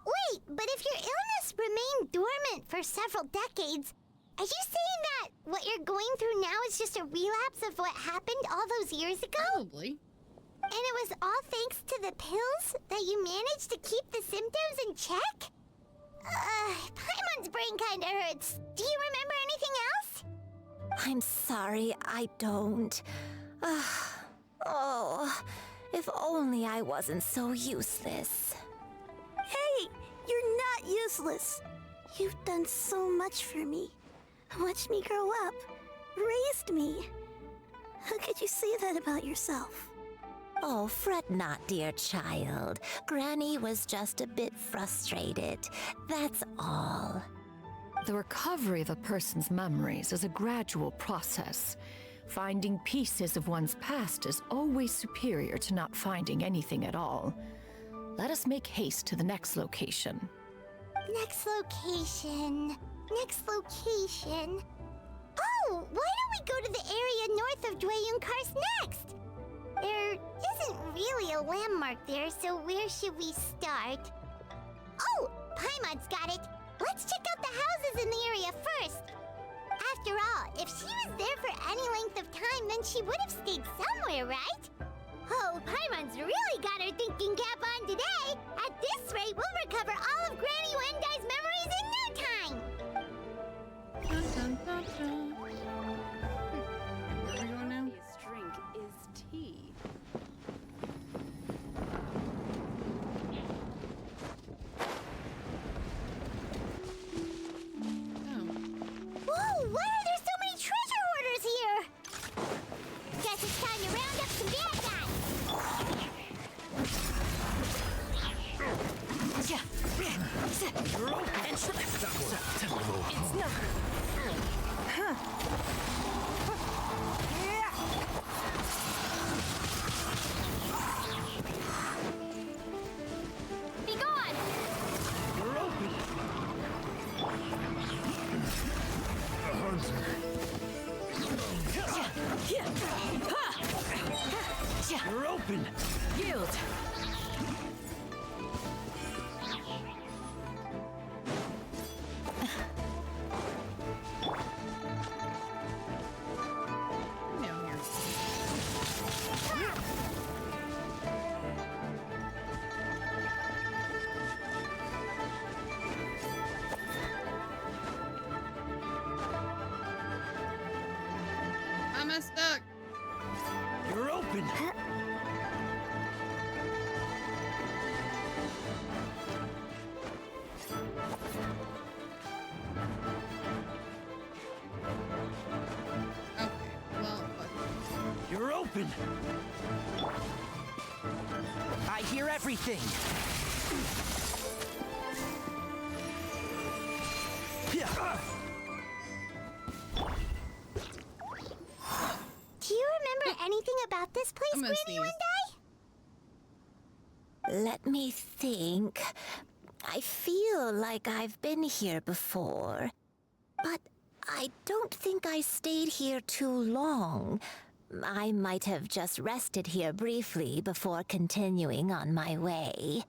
Wait, but if your illness remained dormant for several decades, are you saying that what you're going through now is just a relapse of what happened all those years ago? Probably. And it was all thanks to the pills that you managed to keep the symptoms in check? Paimon's brain kinda hurts. Do you remember anything else? I'm sorry, I don't. Oh, if only I wasn't so useless. Hey, you're not useless. You've done so much for me. Watched me grow up. Raised me. How could you say that about yourself? Oh, fret not, dear child. Granny was just a bit frustrated. That's all. The recovery of a person's memories is a gradual process. Finding pieces of one's past is always superior to not finding anything at all. Let us make haste to the next location. Next location. Next location. Oh, why don't we go to the area north of Dwayunkars next? There isn't really a landmark there, so where should we start? Oh, Paimon's got it. Let's check out the houses in the area first. After all, if she was there for any length of time, then she would have stayed somewhere, right? Oh, Paimon's really got her thinking cap on today. At this rate, we'll recover all of Granny Wendai's memories in no time. Dun, dun, dun, dun. Where are we going now? This drink is tea. Whoa, why are there so many treasure hoarders here? Guess it's time to round up some bad guys. It's not. Be gone! You're open. You're open! Yield! Down here. I'm stuck. You're open! Okay, well, fuck. You're open! I hear everything! Do you remember anything about this place, I'm gonna Granny sneeze. Wendai? Let me think. I feel like I've been here before, but I don't think I stayed here too long. I might have just rested here briefly before continuing on my way.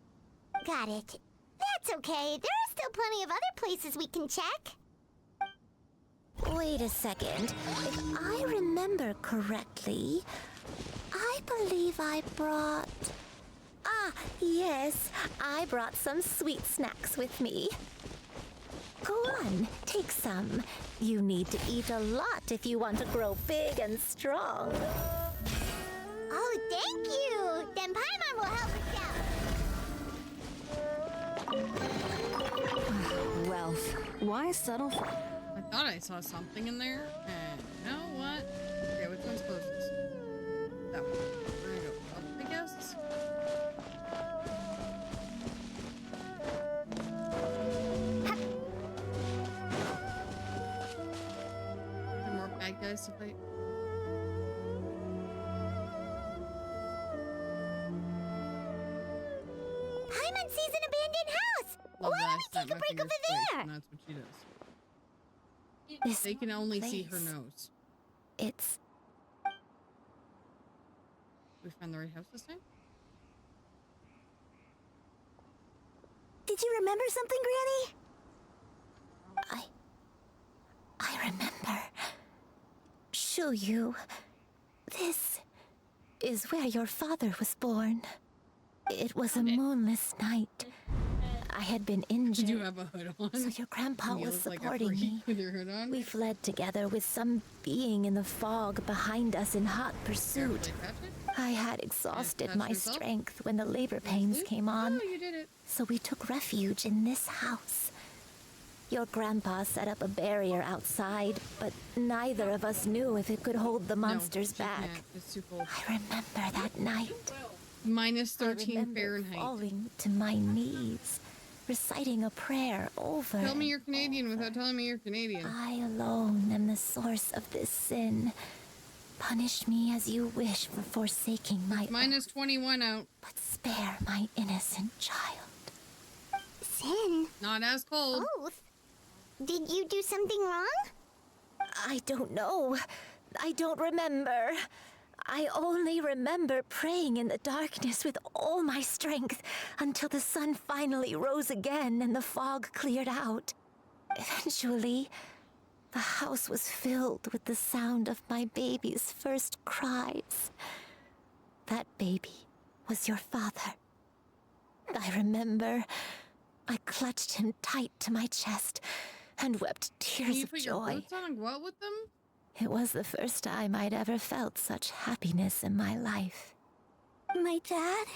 Got it. That's okay. There are still plenty of other places we can check. Wait a second. If I remember correctly, I believe I brought... Ah, yes. I brought some sweet snacks with me. Go on, take some. You need to eat a lot if you want to grow big and strong. Oh, thank you. Then Paimon will help us out. Ralph, why settle for... I thought I saw something in there. And you know what? Okay, which one's closest? guys to fight. Paimon sees an abandoned house! Love Why that. don't we Snap take a my break over fingers twice, there? and that's what she does. They can only see her nose. It's... We found the right house this time? Did you remember something, Granny? I remember. Shuyu. This is where your father was born. It was a moonless night. I had been injured. You have a hood on. So your grandpa You was look like a supporting freak me. with your hood on. We fled together with some being in the fog behind us in hot pursuit. I had exhausted my strength when the labor pains came on. Oh, you did it. So we took refuge in this house. Your grandpa set up a barrier outside, but neither of us knew if it could hold the monsters back. It's too cold. I remember that night. Minus I 13 remember Fahrenheit. falling to my knees, reciting a prayer over. Tell me you're Canadian without telling me you're Canadian. I alone am the source of this sin. Punish me as you wish for forsaking my Minus 21 out. but spare my innocent child. Sin? Not as cold. Oath? Did you do something wrong? I don't know. I don't remember. I only remember praying in the darkness with all my strength until the sun finally rose again and the fog cleared out. Eventually, the house was filled with the sound of my baby's first cries. That baby was your father. I remember I clutched him tight to my chest and wept Can tears you of put your joy. boots on and go out with them? It was the first time I'd ever felt such happiness in my life. My dad?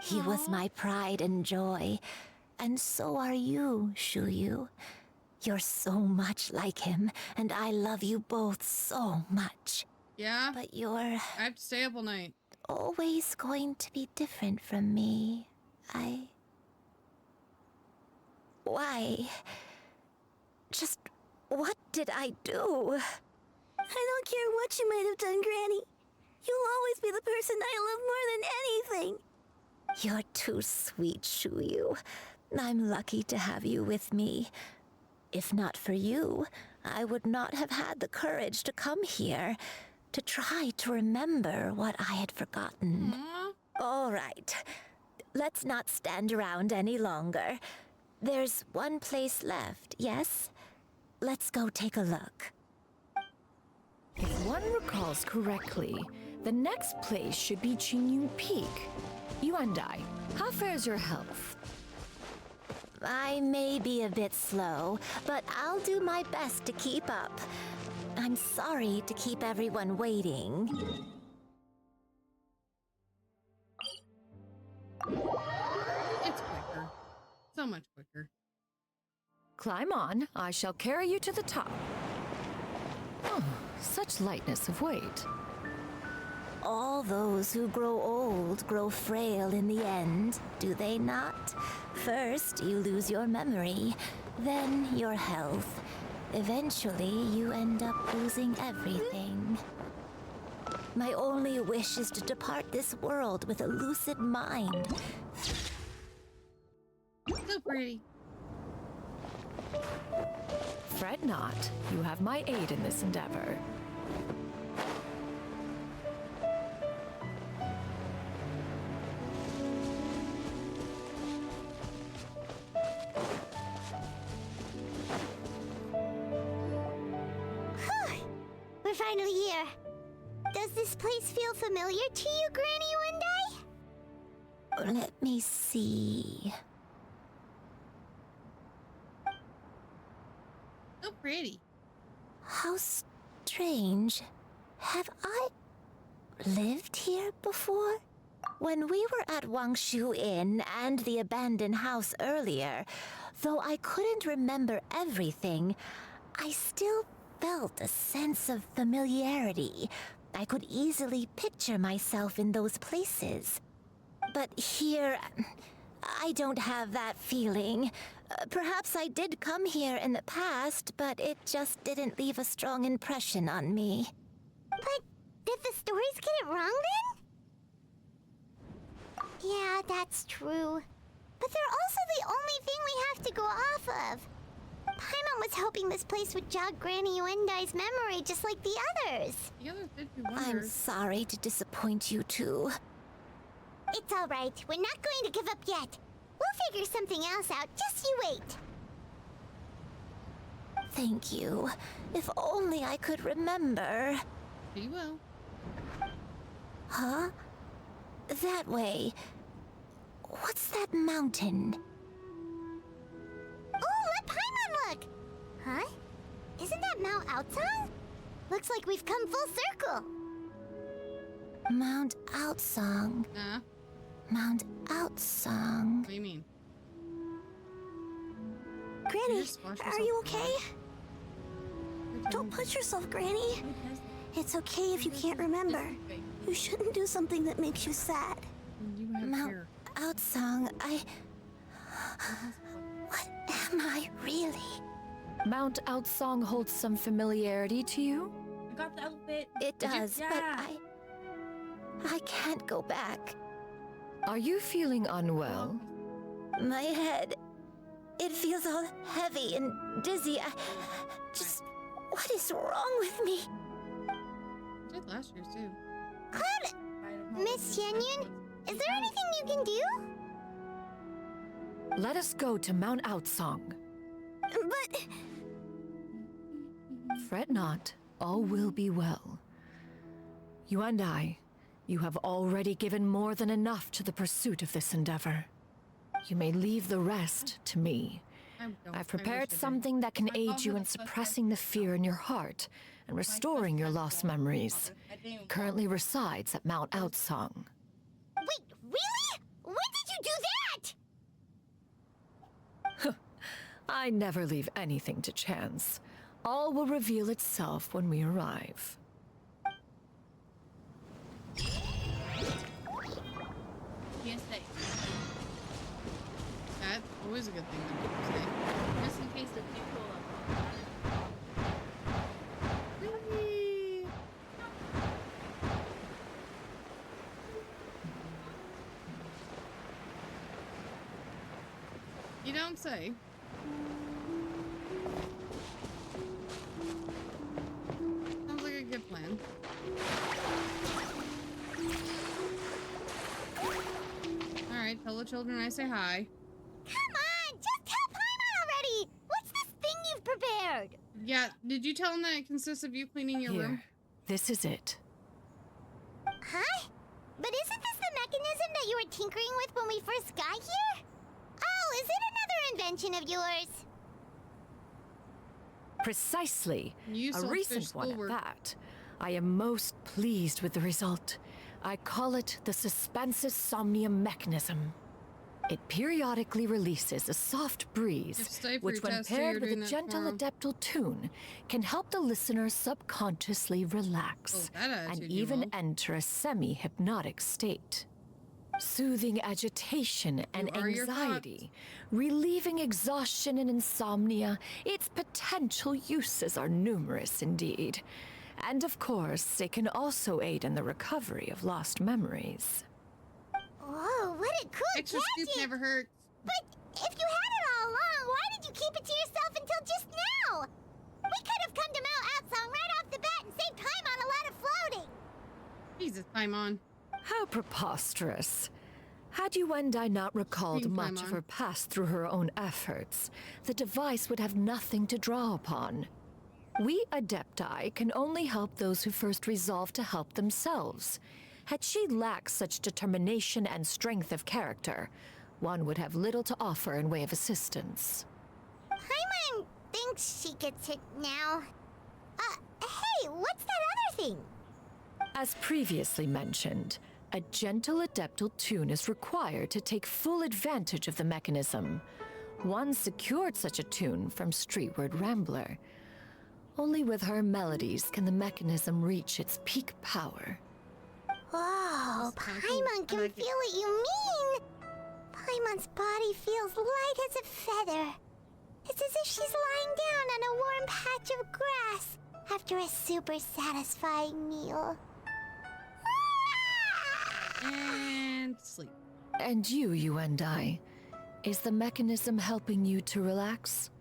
He was my pride and joy, and so are you, Shuyu. You're so much like him, and I love you both so much. Yeah? But you're I have to stay up all night. always going to be different from me. Why? Just what did I do? I don't care what you might have done, Granny. You'll always be the person I love more than anything. You're too sweet, Shuyu. I'm lucky to have you with me. If not for you, I would not have had the courage to come here, to try to remember what I had forgotten. All right, let's not stand around any longer. There's one place left, yes? Let's go take a look. If one recalls correctly, the next place should be Qingyun Peak. Yuandai, how fares your health? I may be a bit slow, but I'll do my best to keep up. I'm sorry to keep everyone waiting. It's quicker. So much quicker. Climb on, I shall carry you to the top. Oh, such lightness of weight. All those who grow old grow frail in the end, do they not? First, you lose your memory, then your health. Eventually, you end up losing everything. My only wish is to depart this world with a lucid mind. So pretty. Fret not, you have my aid in this endeavor. We're finally here. Does this place feel familiar to you, Granny Yuandai? Let me see. So pretty. How strange. Have I lived here before? When we were at Wangshu Inn and the abandoned house earlier, though I couldn't remember everything, I still felt a sense of familiarity. I could easily picture myself in those places. But here, I don't have that feeling. Perhaps I did come here in the past, but it just didn't leave a strong impression on me. But did the stories get it wrong then? Yeah, that's true. But they're also the only thing we have to go off of. Paimon was hoping this place would jog Granny Uendai's memory just like the others. The others did do I'm wonders. sorry to disappoint you two. It's all right. We're not going to give up yet. We'll figure something else out. Just you wait. Thank you. If only I could remember. You will. Huh? That way. What's that mountain? Oh, let Paimon look! Huh? Isn't that Mount Outsong? Looks like we've come full circle. Mount Outsong. Mount Outsong. What do you mean? Granny, are you okay? Don't push yourself, Granny. It's okay if you can't remember. You shouldn't do something that makes you sad. Mount Outsong, What am I really? Mount Outsong holds some familiarity to you? I got the outfit. It does, but I can't go back. Are you feeling unwell? My head, it feels all heavy and dizzy. What is wrong with me? You did last year too. Cloud, Miss Xianyun, is there anything you can do? Let us go to Mount Outsong. But... Fret not, all will be well. You and I, you have already given more than enough to the pursuit of this endeavor. You may leave the rest to me. I've prepared something that can aid you in suppressing the fear in your heart and restoring your lost memories. It currently resides at Mount Outsong. Wait, really? When did you do that? I never leave anything to chance. All will reveal itself when we arrive. Can't stay. That's always a good thing to say. Just in case the people Whee! You don't say. Sounds like a good plan. Alright, tell the children I say hi. Come on, just tell Paimon already! What's this thing you've prepared? Yeah, did you tell them that it consists of you cleaning your room? This is it. Huh? But isn't this the mechanism that you were tinkering with when we first got here? Oh, is it another invention of yours? Precisely. You A solved recent their one at schoolwork. that. I am most pleased with the result. I call it the Suspensus Somnium mechanism. It periodically releases a soft breeze, stay for which your when test, so paired you're with doing a that gentle tomorrow. adeptal tune, can help the listener subconsciously relax Oh, that and attitude you even will. enter a semi-hypnotic state. Soothing agitation and are your anxiety, relieving exhaustion and insomnia, its potential uses are numerous indeed. And of course, it can also aid in the recovery of lost memories. Whoa, what a cool Extra scoop gadget! never hurts. But if you had it all along, why did you keep it to yourself until just now? We could have come to Mount Outsong right off the bat and saved Paimon a lot of floating. Jesus, Paimon. How preposterous. Had you and I not recalled Scream, much of Paimon. her past through her own efforts, the device would have nothing to draw upon. We Adepti can only help those who first resolve to help themselves. Had she lacked such determination and strength of character, one would have little to offer in way of assistance. Paimon thinks she gets it now. Hey, what's that other thing? As previously mentioned, a gentle adeptal tune is required to take full advantage of the mechanism. One secured such a tune from Streetward Rambler. Only with her melodies can the mechanism reach its peak power. Whoa, Paimon can feel what you mean. Playmon's body feels light as a feather. It's as if she's lying down on a warm patch of grass after a super satisfying meal. And sleep. And you and I. Is the mechanism helping you to relax?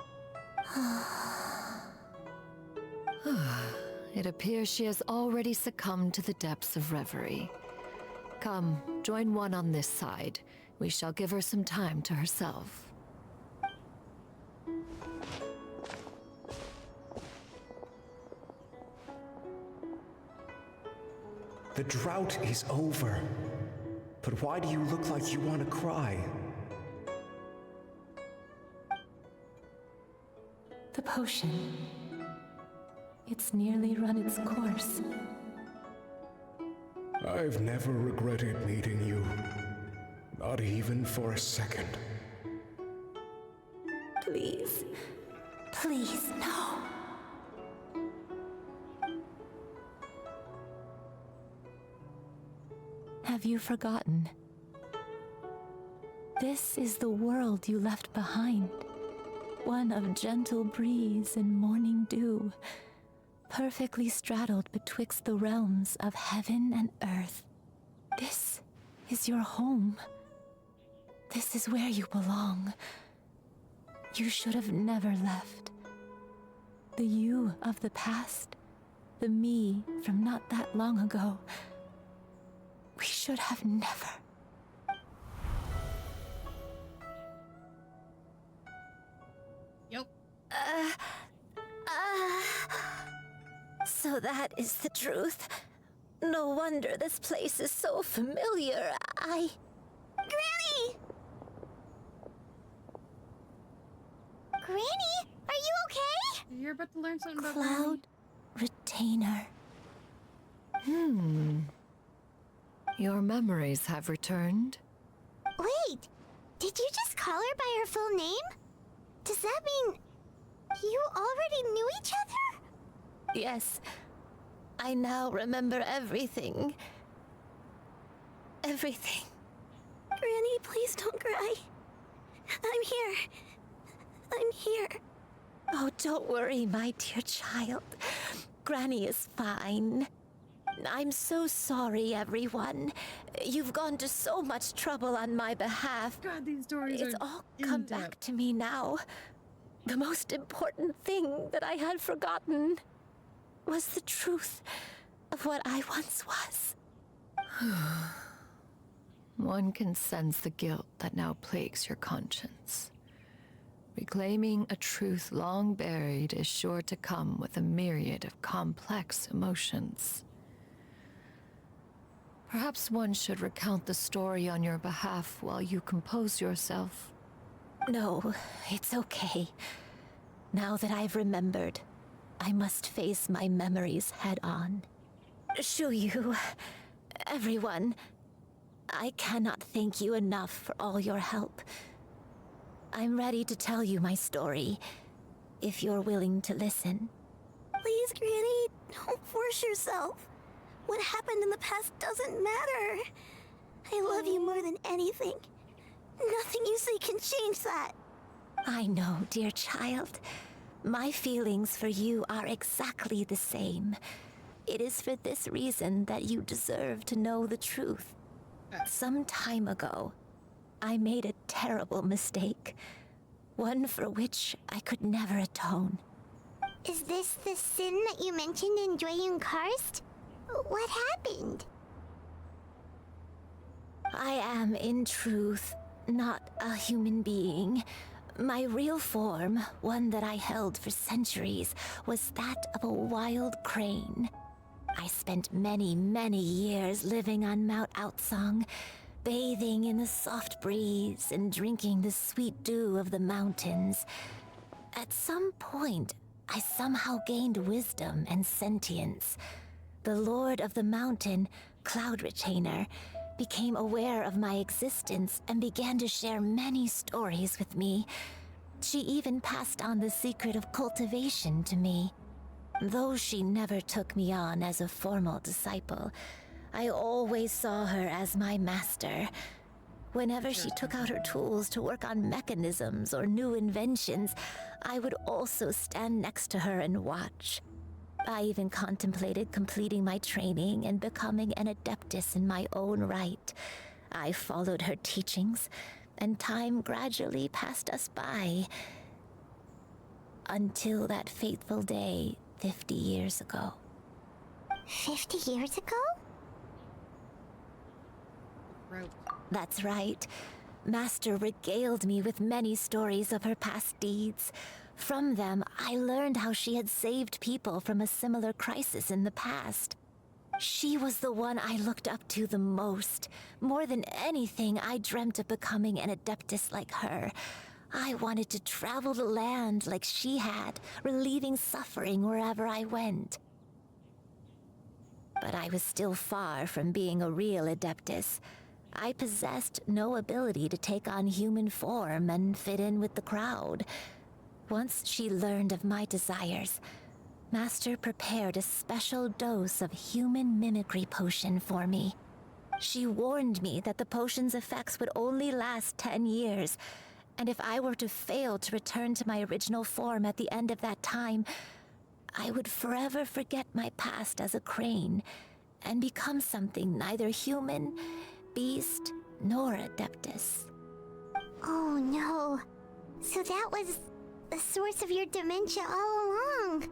It appears she has already succumbed to the depths of reverie. Come, join one on this side. We shall give her some time to herself. The drought is over. But why do you look like you want to cry? The potion. It's nearly run its course. I've never regretted meeting you. Not even for a second. Please. Please, no. Have you forgotten? This is the world you left behind. One of gentle breeze and morning dew, perfectly straddled betwixt the realms of heaven and earth. This is your home. This is where you belong. You should have never left. The you of the past, the me from not that long ago, we should have never. Yep. So that is the truth. No wonder this place is so familiar. Granny! Granny, are you okay? You're about to learn something about Cloud Retainer. Your memories have returned. Wait, did you just call her by her full name? Does that mean you already knew each other? Yes. I now remember everything. Everything. Granny, please don't cry. I'm here. I'm here. Oh, don't worry, my dear child. Granny is fine. I'm so sorry, everyone. You've gone to so much trouble on my behalf. God, these stories It's all come back to me now. The most important thing that I had forgotten was the truth of what I once was. One can sense the guilt that now plagues your conscience. Reclaiming a truth long buried is sure to come with a myriad of complex emotions. Perhaps one should recount the story on your behalf while you compose yourself. No, it's okay. Now that I've remembered, I must face my memories head on. Shuyu, everyone, I cannot thank you enough for all your help. I'm ready to tell you my story, if you're willing to listen. Please, Granny, don't force yourself. What happened in the past doesn't matter. I love you more than anything. Nothing you say can change that. I know, dear child. My feelings for you are exactly the same. It is for this reason that you deserve to know the truth. Some time ago, I made a terrible mistake. One for which I could never atone. Is this the sin that you mentioned in Dwayne Karst? What happened? I am, in truth, not a human being. My real form, one that I held for centuries, was that of a wild crane. I spent many, many years living on Mount Outsong, bathing in the soft breeze and drinking the sweet dew of the mountains. At some point, I somehow gained wisdom and sentience. The Lord of the Mountain, Cloud Retainer, became aware of my existence and began to share many stories with me. She even passed on the secret of cultivation to me. Though she never took me on as a formal disciple, I always saw her as my master. Whenever she took out her tools to work on mechanisms or new inventions, I would also stand next to her and watch. I even contemplated completing my training and becoming an adeptus in my own right. I followed her teachings, and time gradually passed us by. Until that fateful day 50 years ago. 50 years ago? That's right. Master regaled me with many stories of her past deeds. From them, I learned how she had saved people from a similar crisis in the past. She was the one I looked up to the most. More than anything, I dreamt of becoming an adeptus like her. I wanted to travel the land like she had, relieving suffering wherever I went. But I was still far from being a real adeptus. I possessed no ability to take on human form and fit in with the crowd. Once she learned of my desires, Master prepared a special dose of human mimicry potion for me. She warned me that the potion's effects would only last 10 years, and if I were to fail to return to my original form at the end of that time, I would forever forget my past as a crane and become something neither human, beast, nor adeptus. Oh no. So that was the source of your dementia all along.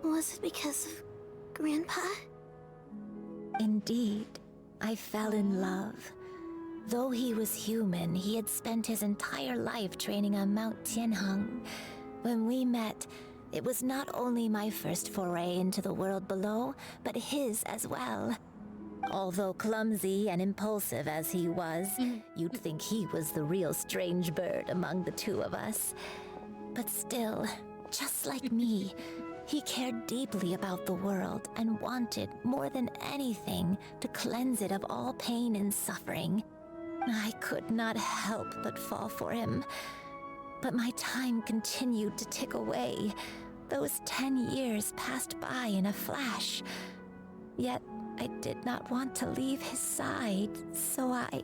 Was it because of Grandpa? Indeed, I fell in love. Though he was human, he had spent his entire life training on Mount Tianheng. When we met, it was not only my first foray into the world below, but his as well. Although clumsy and impulsive as he was, you'd think he was the real strange bird among the two of us. But still, just like me, he cared deeply about the world and wanted, more than anything, to cleanse it of all pain and suffering. I could not help but fall for him. But my time continued to tick away. Those 10 years passed by in a flash. Yet, I did not want to leave his side, so I...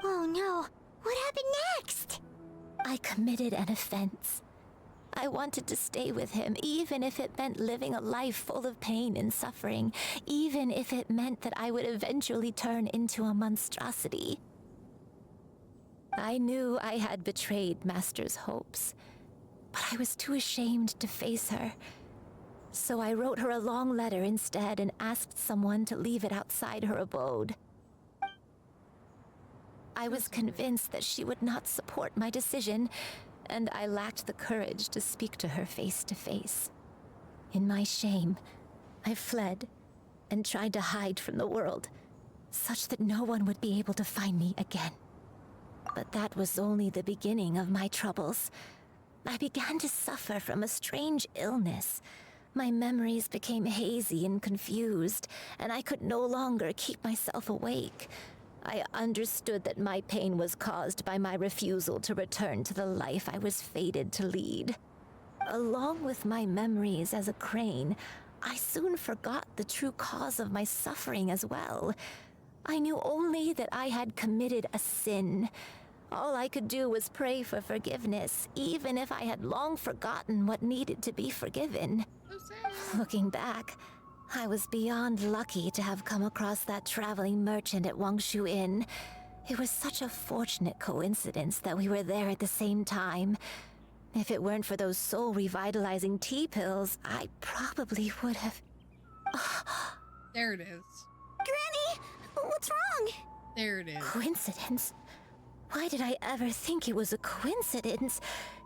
Oh no, what happened next? I committed an offense. I wanted to stay with him, even if it meant living a life full of pain and suffering, even if it meant that I would eventually turn into a monstrosity. I knew I had betrayed Master's hopes, but I was too ashamed to face her. So I wrote her a long letter instead and asked someone to leave it outside her abode. I was convinced that she would not support my decision, and I lacked the courage to speak to her face to face. In my shame, I fled and tried to hide from the world, such that no one would be able to find me again. But that was only the beginning of my troubles. I began to suffer from a strange illness. My memories became hazy and confused, and I could no longer keep myself awake. I understood that my pain was caused by my refusal to return to the life I was fated to lead. Along with my memories as a crane, I soon forgot the true cause of my suffering as well. I knew only that I had committed a sin. All I could do was pray for forgiveness, even if I had long forgotten what needed to be forgiven. Looking back, I was beyond lucky to have come across that traveling merchant at Wangshu Inn. It was such a fortunate coincidence that we were there at the same time. If it weren't for those soul-revitalizing tea pills, I probably would have... There it is. Granny! What's wrong? There it is. Coincidence? Why did I ever think it was a coincidence?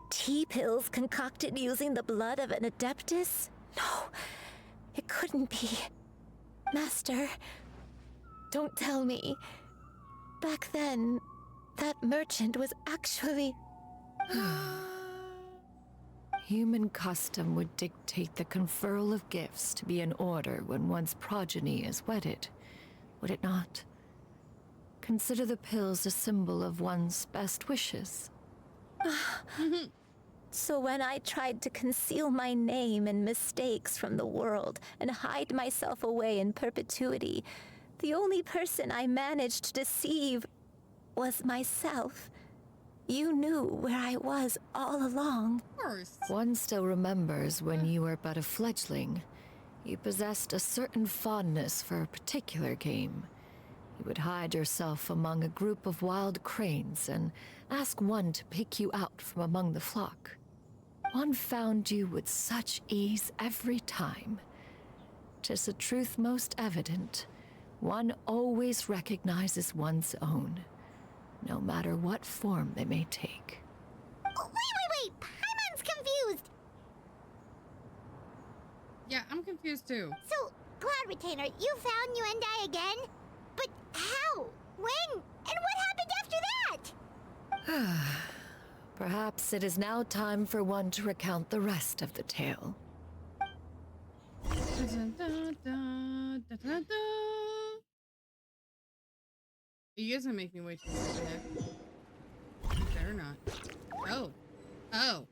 Tea pills concocted using the blood of an adeptus? No, it couldn't be. Master, don't tell me. Back then, that merchant was actually... Human custom would dictate the conferral of gifts to be in order when one's progeny is wedded, would it not? Consider the pills a symbol of one's best wishes. So when I tried to conceal my name and mistakes from the world and hide myself away in perpetuity, the only person I managed to deceive was myself. You knew where I was all along. Of course. One still remembers when you were but a fledgling. You possessed a certain fondness for a particular game. You would hide yourself among a group of wild cranes and ask one to pick you out from among the flock. One found you with such ease every time. 'Tis a truth most evident. One always recognizes one's own, no matter what form they may take. Oh, wait! Paimon's confused! Yeah, I'm confused too. So, Cloud Retainer, you found Yuendai again? But how? When? And what happened after that? Perhaps it is now time for one to recount the rest of the tale. You guys are making me wait too long. You better not. Oh.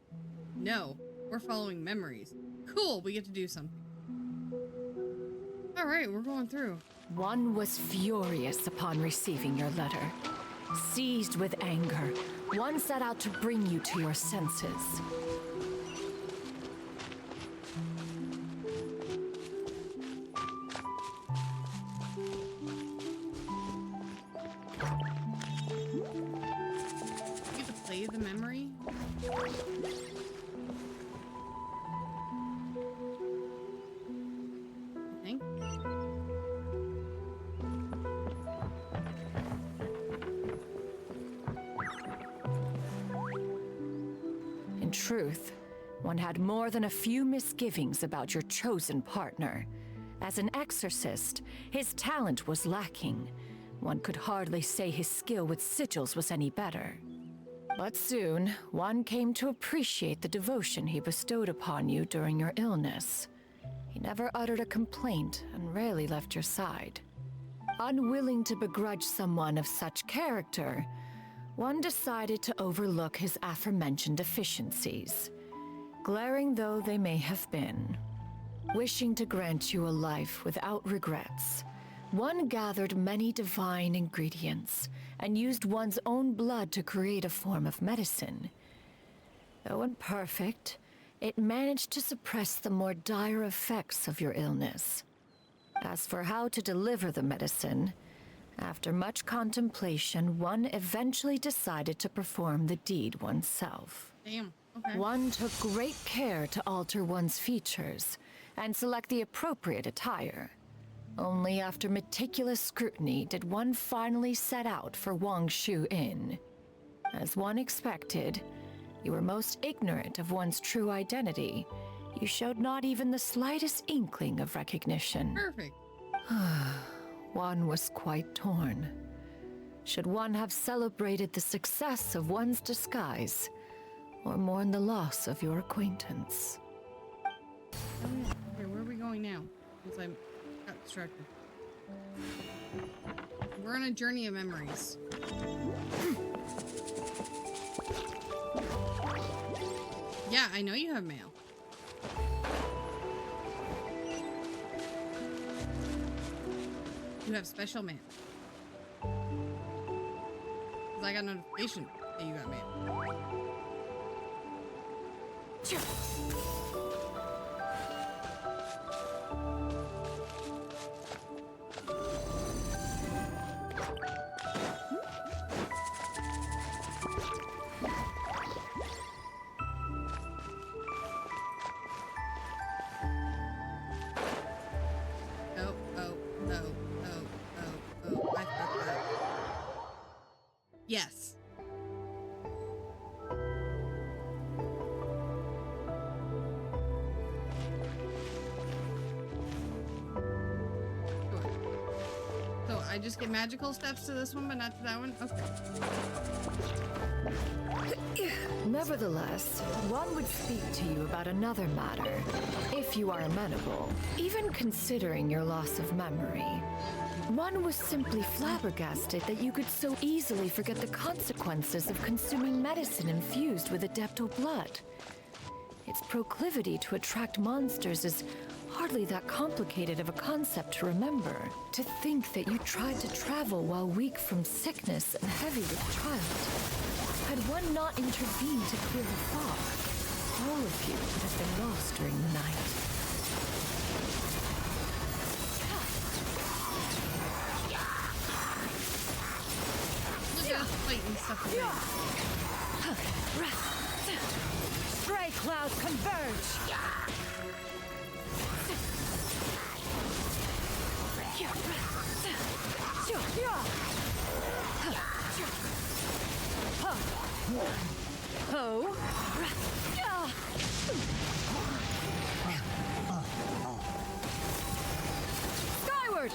No. We're following memories. Cool, we get to do something. Alright, we're going through. One was furious upon receiving your letter. Seized with anger, one set out to bring you to your senses. You get to play the memory? I think. In truth, one had more than a few misgivings about your chosen partner. As an exorcist, his talent was lacking. One could hardly say his skill with sigils was any better. But soon, one came to appreciate the devotion he bestowed upon you during your illness. He never uttered a complaint and rarely left your side. Unwilling to begrudge someone of such character, one decided to overlook his aforementioned deficiencies, glaring though they may have been. Wishing to grant you a life without regrets, one gathered many divine ingredients and used one's own blood to create a form of medicine. Though imperfect, it managed to suppress the more dire effects of your illness. As for how to deliver the medicine, after much contemplation, one eventually decided to perform the deed oneself. Damn, okay. One took great care to alter one's features and select the appropriate attire. Only after meticulous scrutiny did one finally set out for Wangshu Inn. As one expected, you were most ignorant of one's true identity. You showed not even the slightest inkling of recognition. Perfect. One was quite torn. Should one have celebrated the success of one's disguise, or mourn the loss of your acquaintance? Okay, where are we going now? Since I got distracted. We're on a journey of memories. Yeah, I know you have mail. You have special mail. 'Cause I got a notification that you got mail. I fucked up. Yes. Sure. So I just get magical steps to this one, but not to that one? Okay. Nevertheless, one would speak to you about another matter, if you are amenable, even considering your loss of memory. One was simply flabbergasted that you could so easily forget the consequences of consuming medicine infused with adeptal blood. Its proclivity to attract monsters is hardly that complicated of a concept to remember. To think that you tried to travel while weak from sickness and heavy with child. Had one not intervened to clear the fog, all of you would have been lost during the night. Fighting stuff away. Stray clouds converge! Skyward!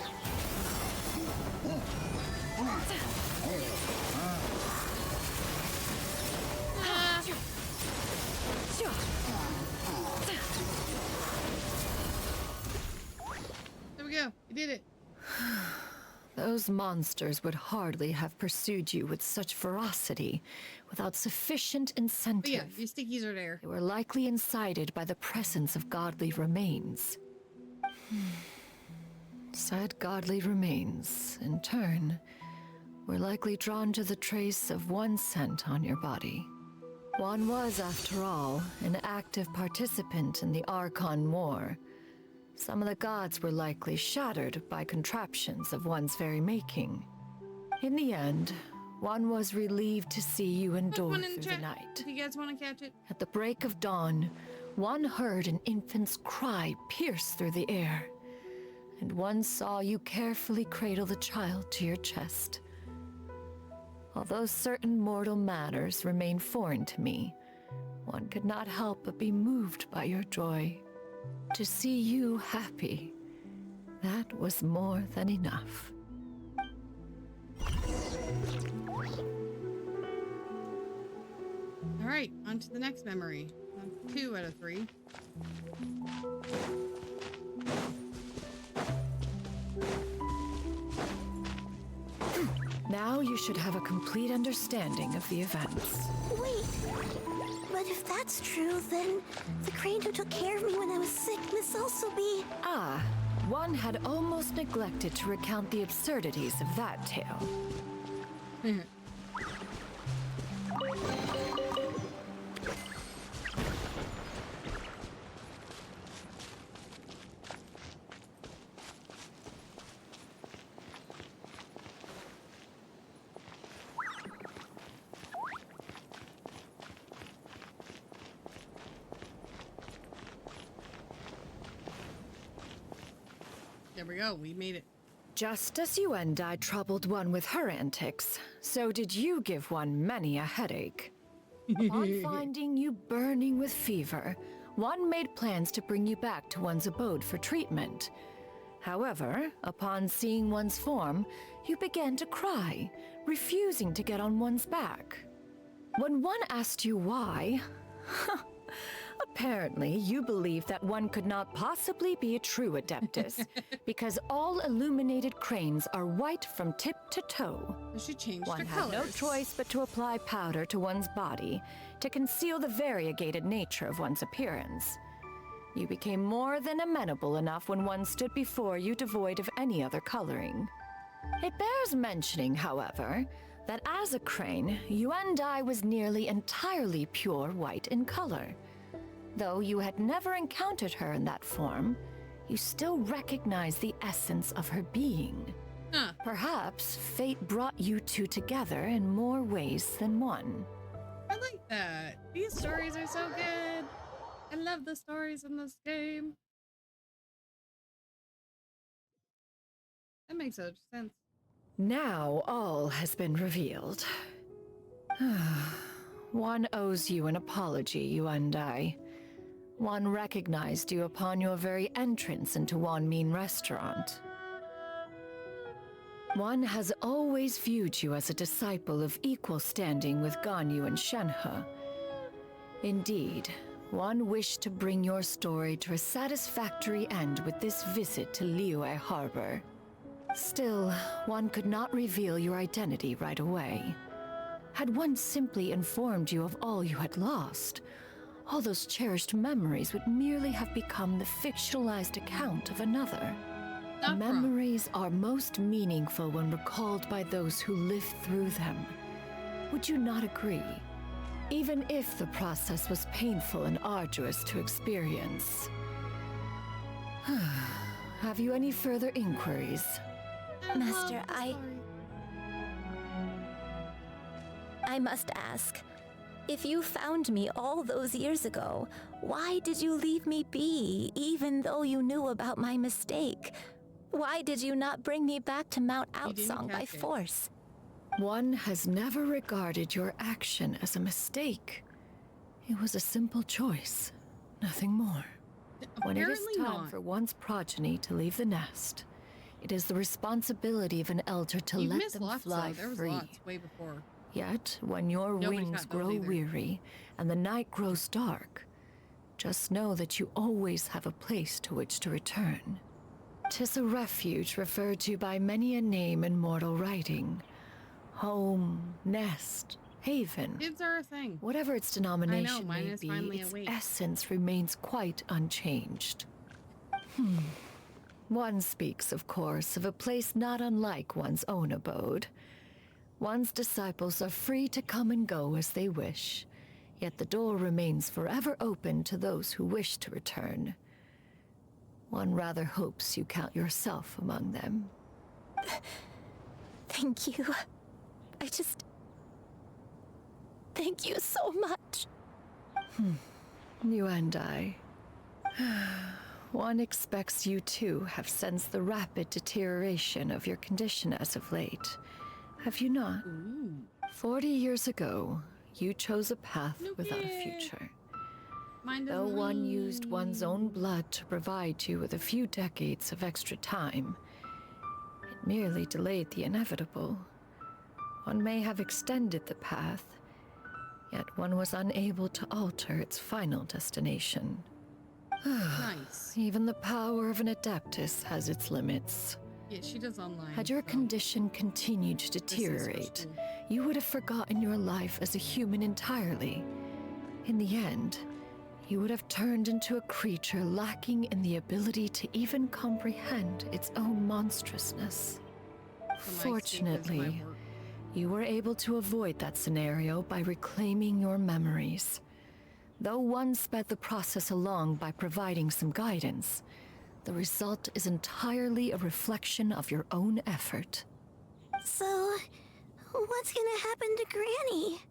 There we go. We did it. Those monsters would hardly have pursued you with such ferocity without sufficient incentive. But yeah, your stickies are there. They were likely incited by the presence of godly remains. Said godly remains, in turn, were likely drawn to the trace of one scent on your body. One was, after all, an active participant in the Archon War. Some of the gods were likely shattered by contraptions of one's very making. In the end, one was relieved to see you endure through the night. If you guys want to catch it. At the break of dawn, one heard an infant's cry pierce through the air, and one saw you carefully cradle the child to your chest. Although certain mortal matters remain foreign to me, one could not help but be moved by your joy. To see you happy, that was more than enough. All right, on to the next memory. 2 out of 3. Now you should have a complete understanding of the events. Wait, but if that's true, then the crane who took care of me when I was sick must also be... Ah, one had almost neglected to recount the absurdities of that tale. There we go, we made it. Just as you and I troubled one with her antics, so did you give one many a headache. Upon finding you burning with fever, one made plans to bring you back to one's abode for treatment. However, upon seeing one's form, you began to cry, refusing to get on one's back. When one asked you why, apparently you believed that one could not possibly be a true adeptus, because all illuminated cranes are white from tip to toe. She changed One her had no colors. choice but to apply powder to one's body to conceal the variegated nature of one's appearance. You became more than amenable enough when one stood before you devoid of any other coloring. It bears mentioning, however, that as a crane, you and I was nearly entirely pure white in color. Though you had never encountered her in that form, you still recognized the essence of her being. Perhaps fate brought you two together in more ways than one. I like that. These stories are so good. I love the stories in this game. That makes so much sense. Now all has been revealed. One owes you an apology, you and I. One recognized you upon your very entrance into Wanmin restaurant. One has always viewed you as a disciple of equal standing with Ganyu and Shenhe. Indeed, one wished to bring your story to a satisfactory end with this visit to Liyue Harbor. Still, one could not reveal your identity right away. Had one simply informed you of all you had lost, all those cherished memories would merely have become the fictionalized account of another. Memories are most meaningful when recalled by those who lived through them. Would you not agree? Even if the process was painful and arduous to experience. Have you any further inquiries? Master, I must ask, if you found me all those years ago, why did you leave me be, even though you knew about my mistake? Why did you not bring me back to Mount Outsong by force? One has never regarded your action as a mistake. It was a simple choice, nothing more. When it is time for one's progeny to leave the nest, it is the responsibility of an elder to let them fly free. Way before. Yet, when your wings grow weary and the night grows dark, just know that you always have a place to which to return. 'Tis a refuge referred to by many a name in mortal writing. Home, nest, haven. Kids are a thing. Whatever its denomination mine may is be, finally its awake. essence remains quite unchanged. One speaks, of course, of a place not unlike one's own abode. One's disciples are free to come and go as they wish, yet the door remains forever open to those who wish to return. One rather hopes you count yourself among them. Thank you. Thank you so much. You and I. One expects you too have sensed the rapid deterioration of your condition as of late. Have you not? 40 years ago, you chose a path without a future. Though one used one's own blood to provide you with a few decades of extra time, it merely delayed the inevitable. One may have extended the path, yet one was unable to alter its final destination. Nice. Even the power of an adeptus has its limits. Yeah, she does online. Had your condition continued to deteriorate, you would have forgotten your life as a human entirely. In the end, you would have turned into a creature lacking in the ability to even comprehend its own monstrousness. Fortunately, you were able to avoid that scenario by reclaiming your memories. Though one sped the process along by providing some guidance, the result is entirely a reflection of your own effort. So, what's gonna happen to Granny?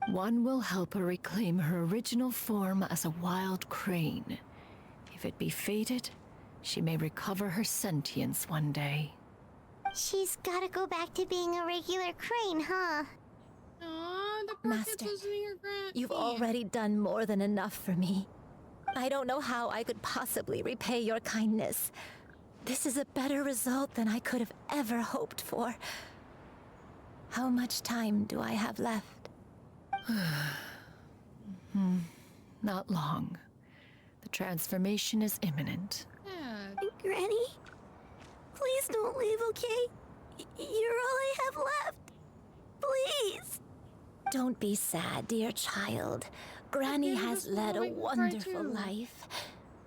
One will help her reclaim her original form as a wild crane. If it be fated, she may recover her sentience one day. She's gotta go back to being a regular crane, huh? Aww, the Master, you've already done more than enough for me. I don't know how I could possibly repay your kindness. This is a better result than I could have ever hoped for. How much time do I have left? Not long. The transformation is imminent. Granny, please don't leave, okay? You're all I have left. Please. Don't be sad, dear child. Granny has led a wonderful life.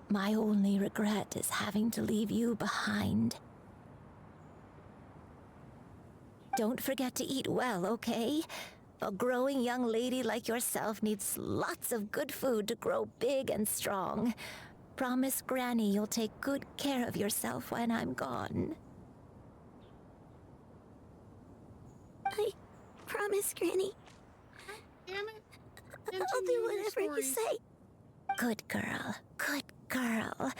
My only regret is having to leave you behind. Don't forget to eat well, okay? A growing young lady like yourself needs lots of good food to grow big and strong. Promise Granny you'll take good care of yourself when I'm gone. I promise, Granny. Damn it. I'll do whatever you say. Good girl, good girl.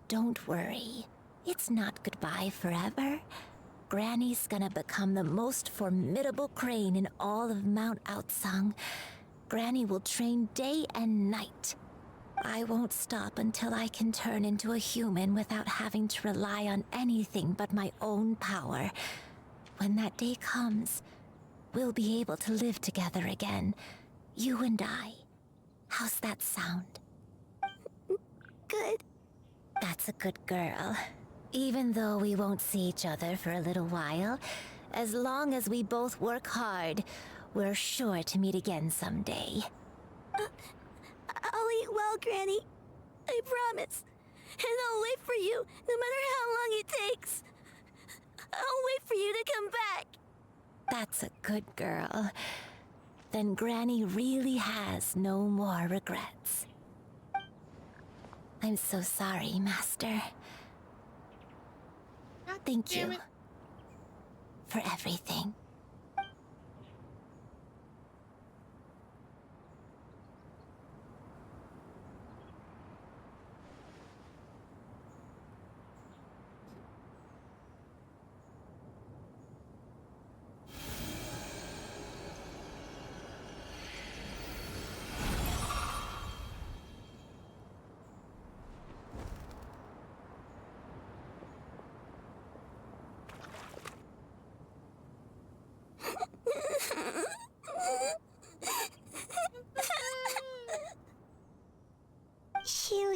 Don't worry. It's not goodbye forever. Granny's gonna become the most formidable crane in all of Mount Outsong. Granny will train day and night. I won't stop until I can turn into a human without having to rely on anything but my own power. When that day comes, we'll be able to live together again. You and I. How's that sound? Good. That's a good girl. Even though we won't see each other for a little while, as long as we both work hard, we're sure to meet again someday. I'll eat well, Granny. I promise. And I'll wait for you, no matter how long it takes. I'll wait for you to come back. That's a good girl. Then Granny really has no more regrets. I'm so sorry, Master. Thank you for everything.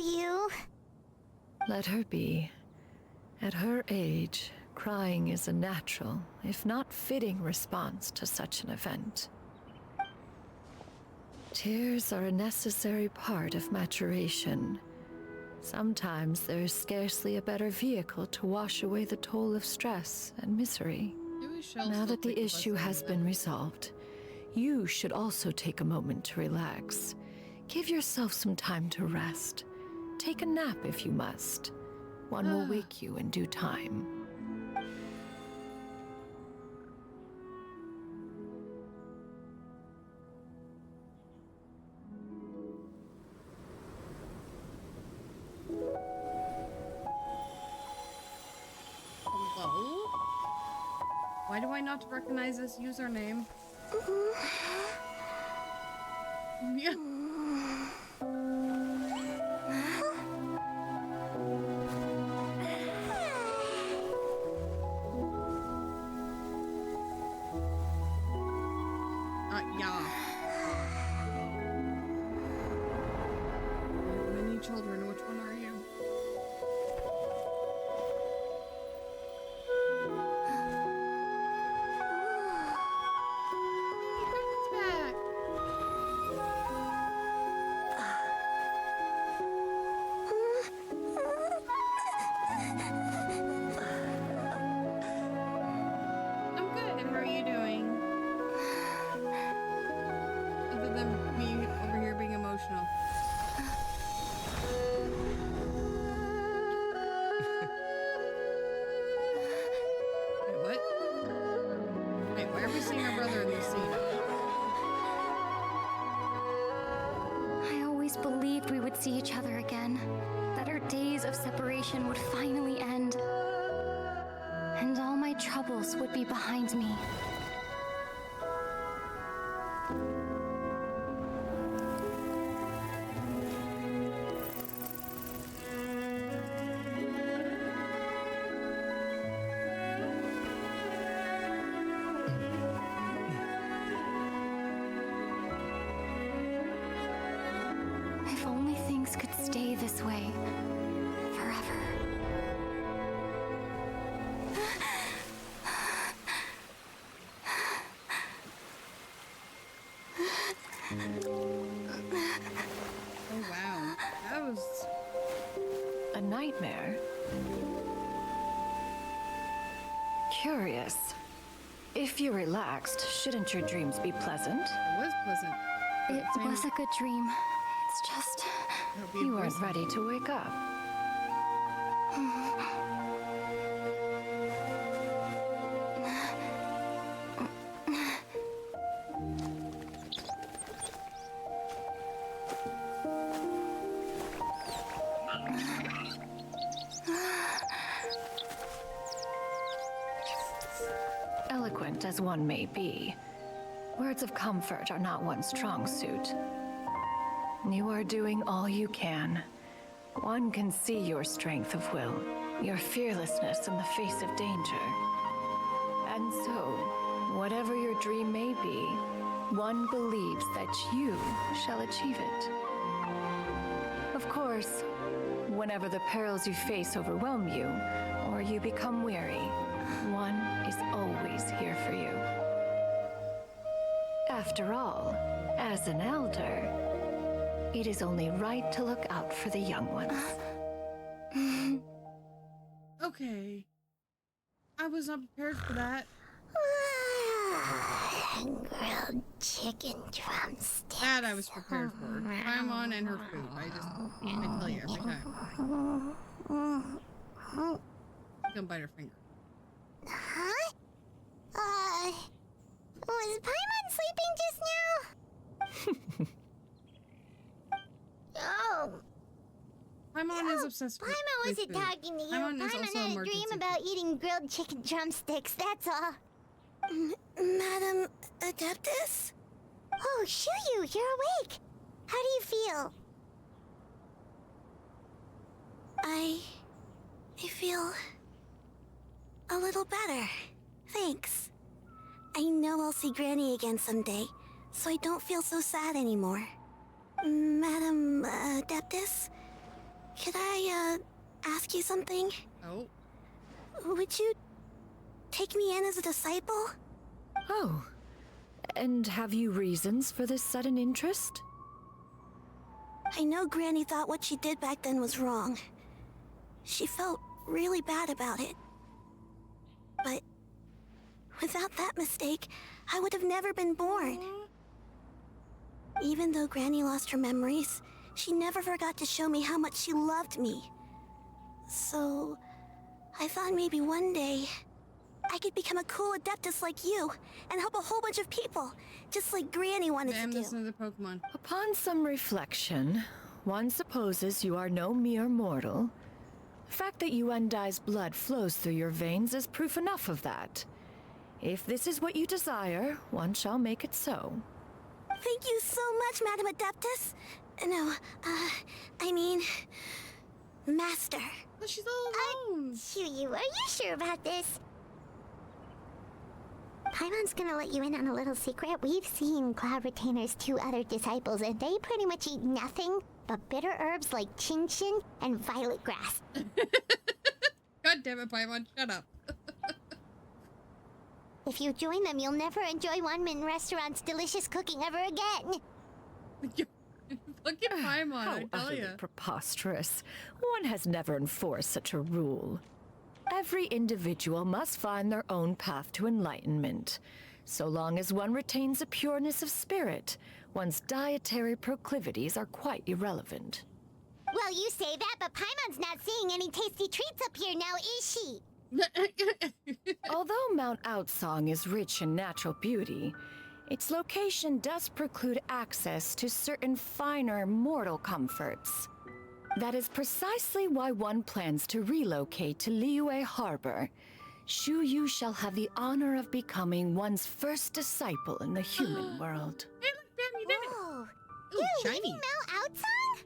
You. Let her be. At her age, crying is a natural, if not fitting, response to such an event. Tears are a necessary part of maturation. Sometimes there is scarcely a better vehicle to wash away the toll of stress and misery. Now that the issue has been resolved, you should also take a moment to relax. Give yourself some time to rest. Take a nap if you must. One will wake you in due time. Hello? Why do I not recognize this username? Yeah. Yeah. Many children, which one are you? Back. I'm good. How are you doing? Other than me over here being emotional. Wait, what? Wait, why are we seeing our brother in this scene? I always believed we would see each other again, that our days of separation would finally end, and all my troubles would be behind me. If only things could stay this way forever. Oh wow, that was a nightmare. Curious. If you're relaxed, shouldn't your dreams be pleasant? It was pleasant. It was a good dream. It's just... You weren't ready to wake up. Eloquent as one may be, words of comfort are not one's strong suit. You are doing all you can. One can see your strength of will, your fearlessness in the face of danger. And so, whatever your dream may be, one believes that you shall achieve it. Of course, Whenever the perils you face overwhelm you, or you become weary, one is always here for you. After all, as an elder, it is only right to look out for the young ones. Okay. I was not prepared for that. Grilled chicken drumsticks. That I was prepared for. Paimon and her food. I tell you every time. Don't bite her finger. Huh? Was Paimon sleeping just now? Oh. Paimon is obsessed with Paimon wasn't food. talking to you. Paimon is also had a dream about eating grilled chicken drumsticks, that's all. Madam Adeptus? Oh, Shuyu, you're awake. How do you feel? I feel a little better. Thanks. I know I'll see Granny again someday, so I don't feel so sad anymore. Madam Adeptus, could I ask you something? Oh. Would you take me in as a disciple? Oh, and have you reasons for this sudden interest? I know Granny thought what she did back then was wrong. She felt really bad about it. But without that mistake, I would have never been born. Even though Granny lost her memories, she never forgot to show me how much she loved me. So, I thought maybe one day I could become a cool Adeptus like you and help a whole bunch of people, just like Granny wanted to do. This is the Pokemon. Upon some reflection, one supposes you are no mere mortal. The fact that Yuendai's blood flows through your veins is proof enough of that. If this is what you desire, one shall make it so. Thank you so much, Madam Adeptus. No, I mean, Master. But she's all alone. Shuyu, are you sure about this? Paimon's gonna let you in on a little secret. We've seen Cloud Retainer's 2 other disciples, and they pretty much eat nothing but bitter herbs like chin-chin and violet grass. God damn it, Paimon, shut up. If you join them, you'll never enjoy One Min Restaurant's delicious cooking ever again. Fucking Paimon, How I tell utterly you. preposterous. One has never enforced such a rule. Every individual must find their own path to enlightenment. So long as one retains a pureness of spirit, one's dietary proclivities are quite irrelevant. Well, you say that, but Paimon's not seeing any tasty treats up here now, is she? Although Mount Outsong is rich in natural beauty, its location does preclude access to certain finer mortal comforts. That is precisely why one plans to relocate to Liyue Harbor. Shuyu shall have the honor of becoming one's first disciple in the human world. Hey, look, Bam, you did it. Whoa. Ooh, You're shiny. leaving Mount Outsong?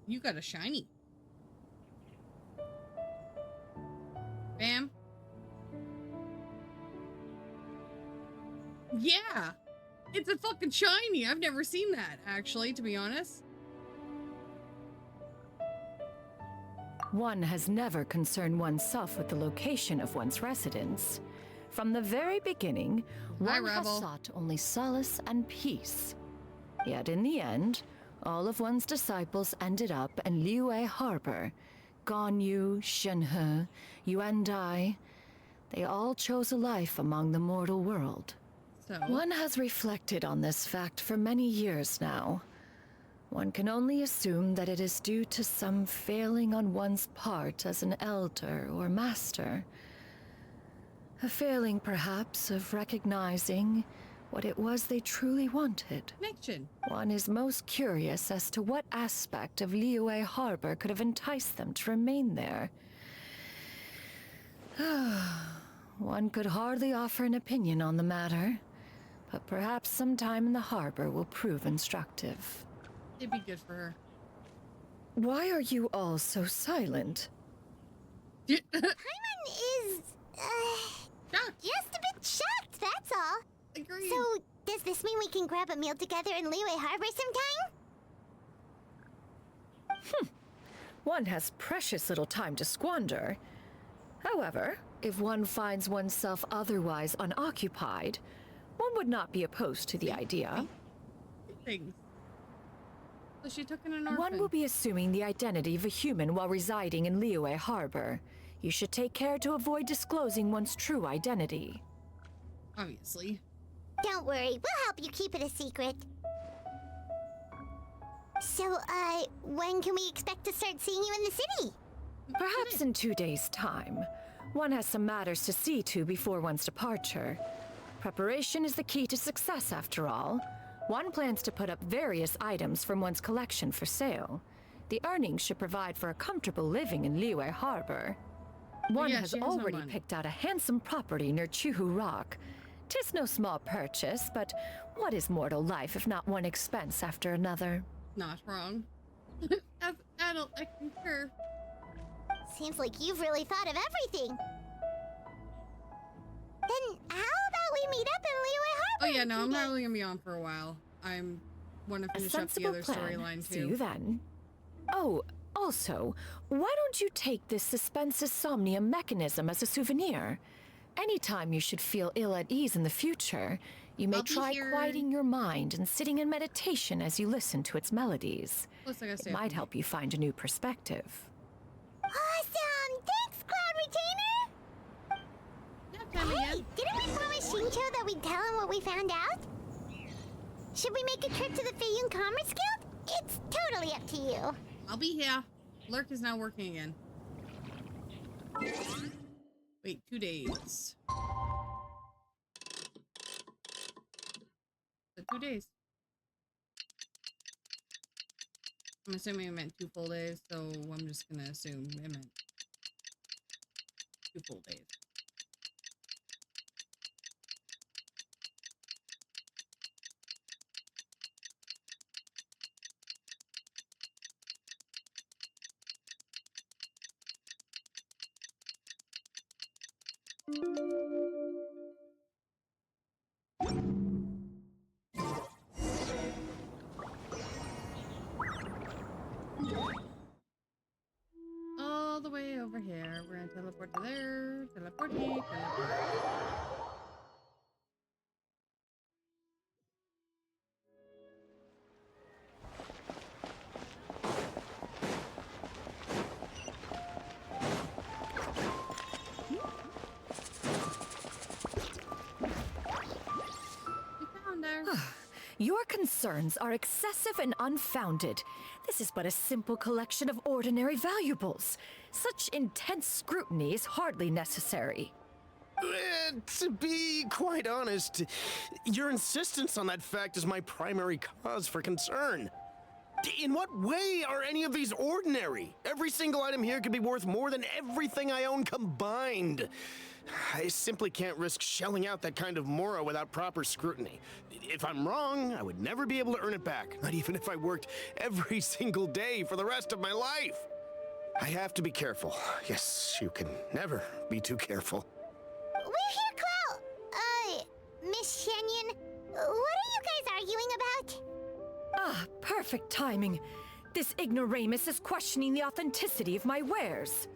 You got a shiny. Bam. Yeah. It's a fucking shiny. I've never seen that, actually, to be honest. One has never concerned oneself with the location of one's residence. From the very beginning, one has sought only solace and peace. Yet in the end, all of one's disciples ended up in Liyue Harbor. Ganyu, Shenhe, Yuendai, they all chose a life among the mortal world. So? One has reflected on this fact for many years now. One can only assume that it is due to some failing on one's part as an elder or master. A failing, perhaps, of recognizing what it was they truly wanted. Connection. One is most curious as to what aspect of Liyue Harbor could have enticed them to remain there. One could hardly offer an opinion on the matter, but perhaps some time in the harbor will prove instructive. It'd be good for her. Why are you all so silent? Paimon is, just a bit shocked, that's all. Agreed. So, does this mean we can grab a meal together in Liyue Harbor sometime? one has precious little time to squander. However, if one finds oneself otherwise unoccupied, one would not be opposed to the idea. Things. So she took in an orphan. One will be assuming the identity of a human while residing in Liyue Harbor. You should take care to avoid disclosing one's true identity. Obviously. Don't worry, we'll help you keep it a secret. So, when can we expect to start seeing you in the city? Perhaps in 2 days' time. One has some matters to see to before one's departure. Preparation is the key to success, after all. One plans to put up various items from one's collection for sale. The earnings should provide for a comfortable living in Liyue Harbor. One has already picked out a handsome property near Chuhu Rock. 'Tis no small purchase, but what is mortal life if not one expense after another? Not wrong. As adult, I concur. Seems like you've really thought of everything. Then how about we meet up in Liyue Harbor? Oh yeah, no, I'm not really gonna be on for a while. I'm want to finish up the other storyline too. See you then. Oh, also, why don't you take this suspense insomnia mechanism as a souvenir? Anytime you should feel ill at ease in the future, you may try quieting your mind and sitting in meditation as you listen to its melodies. It might help you find a new perspective. Awesome! Thanks, Cloud Retainer! Hey, didn't we promise Shincho that we'd tell him what we found out? Should we make a trip to the Feiyun Commerce Guild? It's totally up to you. I'll be here. Lurk is now working again. Wait, 2 days. So 2 days. I'm assuming it meant 2 full days, so I'm just gonna assume it meant 2 full days. All the way over here. We're gonna teleport to there. Teleport. Your concerns are excessive and unfounded. This is but a simple collection of ordinary valuables. Such intense scrutiny is hardly necessary. To be quite honest, your insistence on that fact is my primary cause for concern. In what way are any of these ordinary? Every single item here could be worth more than everything I own combined. I simply can't risk shelling out that kind of mora without proper scrutiny. If I'm wrong, I would never be able to earn it back, not even if I worked every single day for the rest of my life. I have to be careful. Yes, you can never be too careful. We're here, Clow. Miss Shenyan, what are you guys arguing about? Ah, perfect timing. This ignoramus is questioning the authenticity of my wares.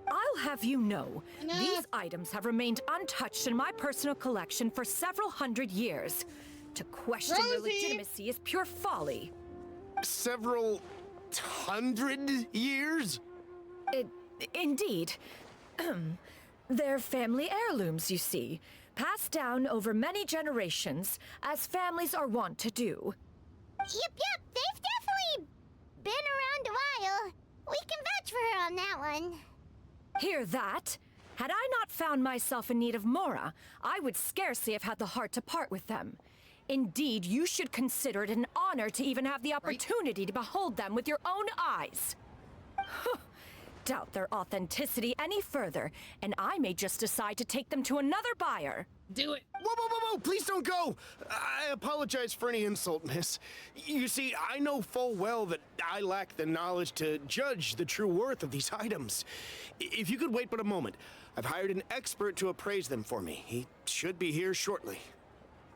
I'll have you know, these items have remained untouched in my personal collection for several hundred years. To question their legitimacy is pure folly. Several hundred years? Indeed. They're family heirlooms, you see, passed down over many generations, as families are wont to do. Yep, they've definitely been around a while. We can vouch for her on that one. Hear that? Had I not found myself in need of mora, I would scarcely have had the heart to part with them. Indeed, you should consider it an honor to even have the opportunity to behold them with your own eyes. Doubt their authenticity any further, and I may just decide to take them to another buyer. Do it. Whoa, please don't go. I apologize for any insult, miss. You see, I know full well that I lack the knowledge to judge the true worth of these items. If you could wait but a moment, I've hired an expert to appraise them for me. He should be here shortly.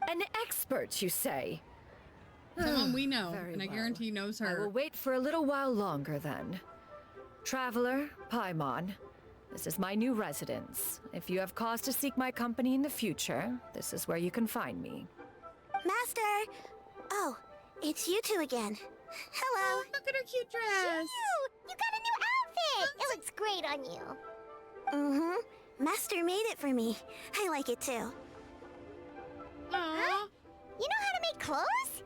An expert, you say? Someone we know, Very and I well. guarantee knows her. I will wait for a little while longer, then. Traveler, Paimon. This is my new residence. If you have cause to seek my company in the future, this is where you can find me. Master! Oh, it's you two again. Hello. Oh, look at her cute dress. You got a new outfit! It looks great on you. Mm-hmm. Master made it for me. I like it too. Aww. You know how to make clothes?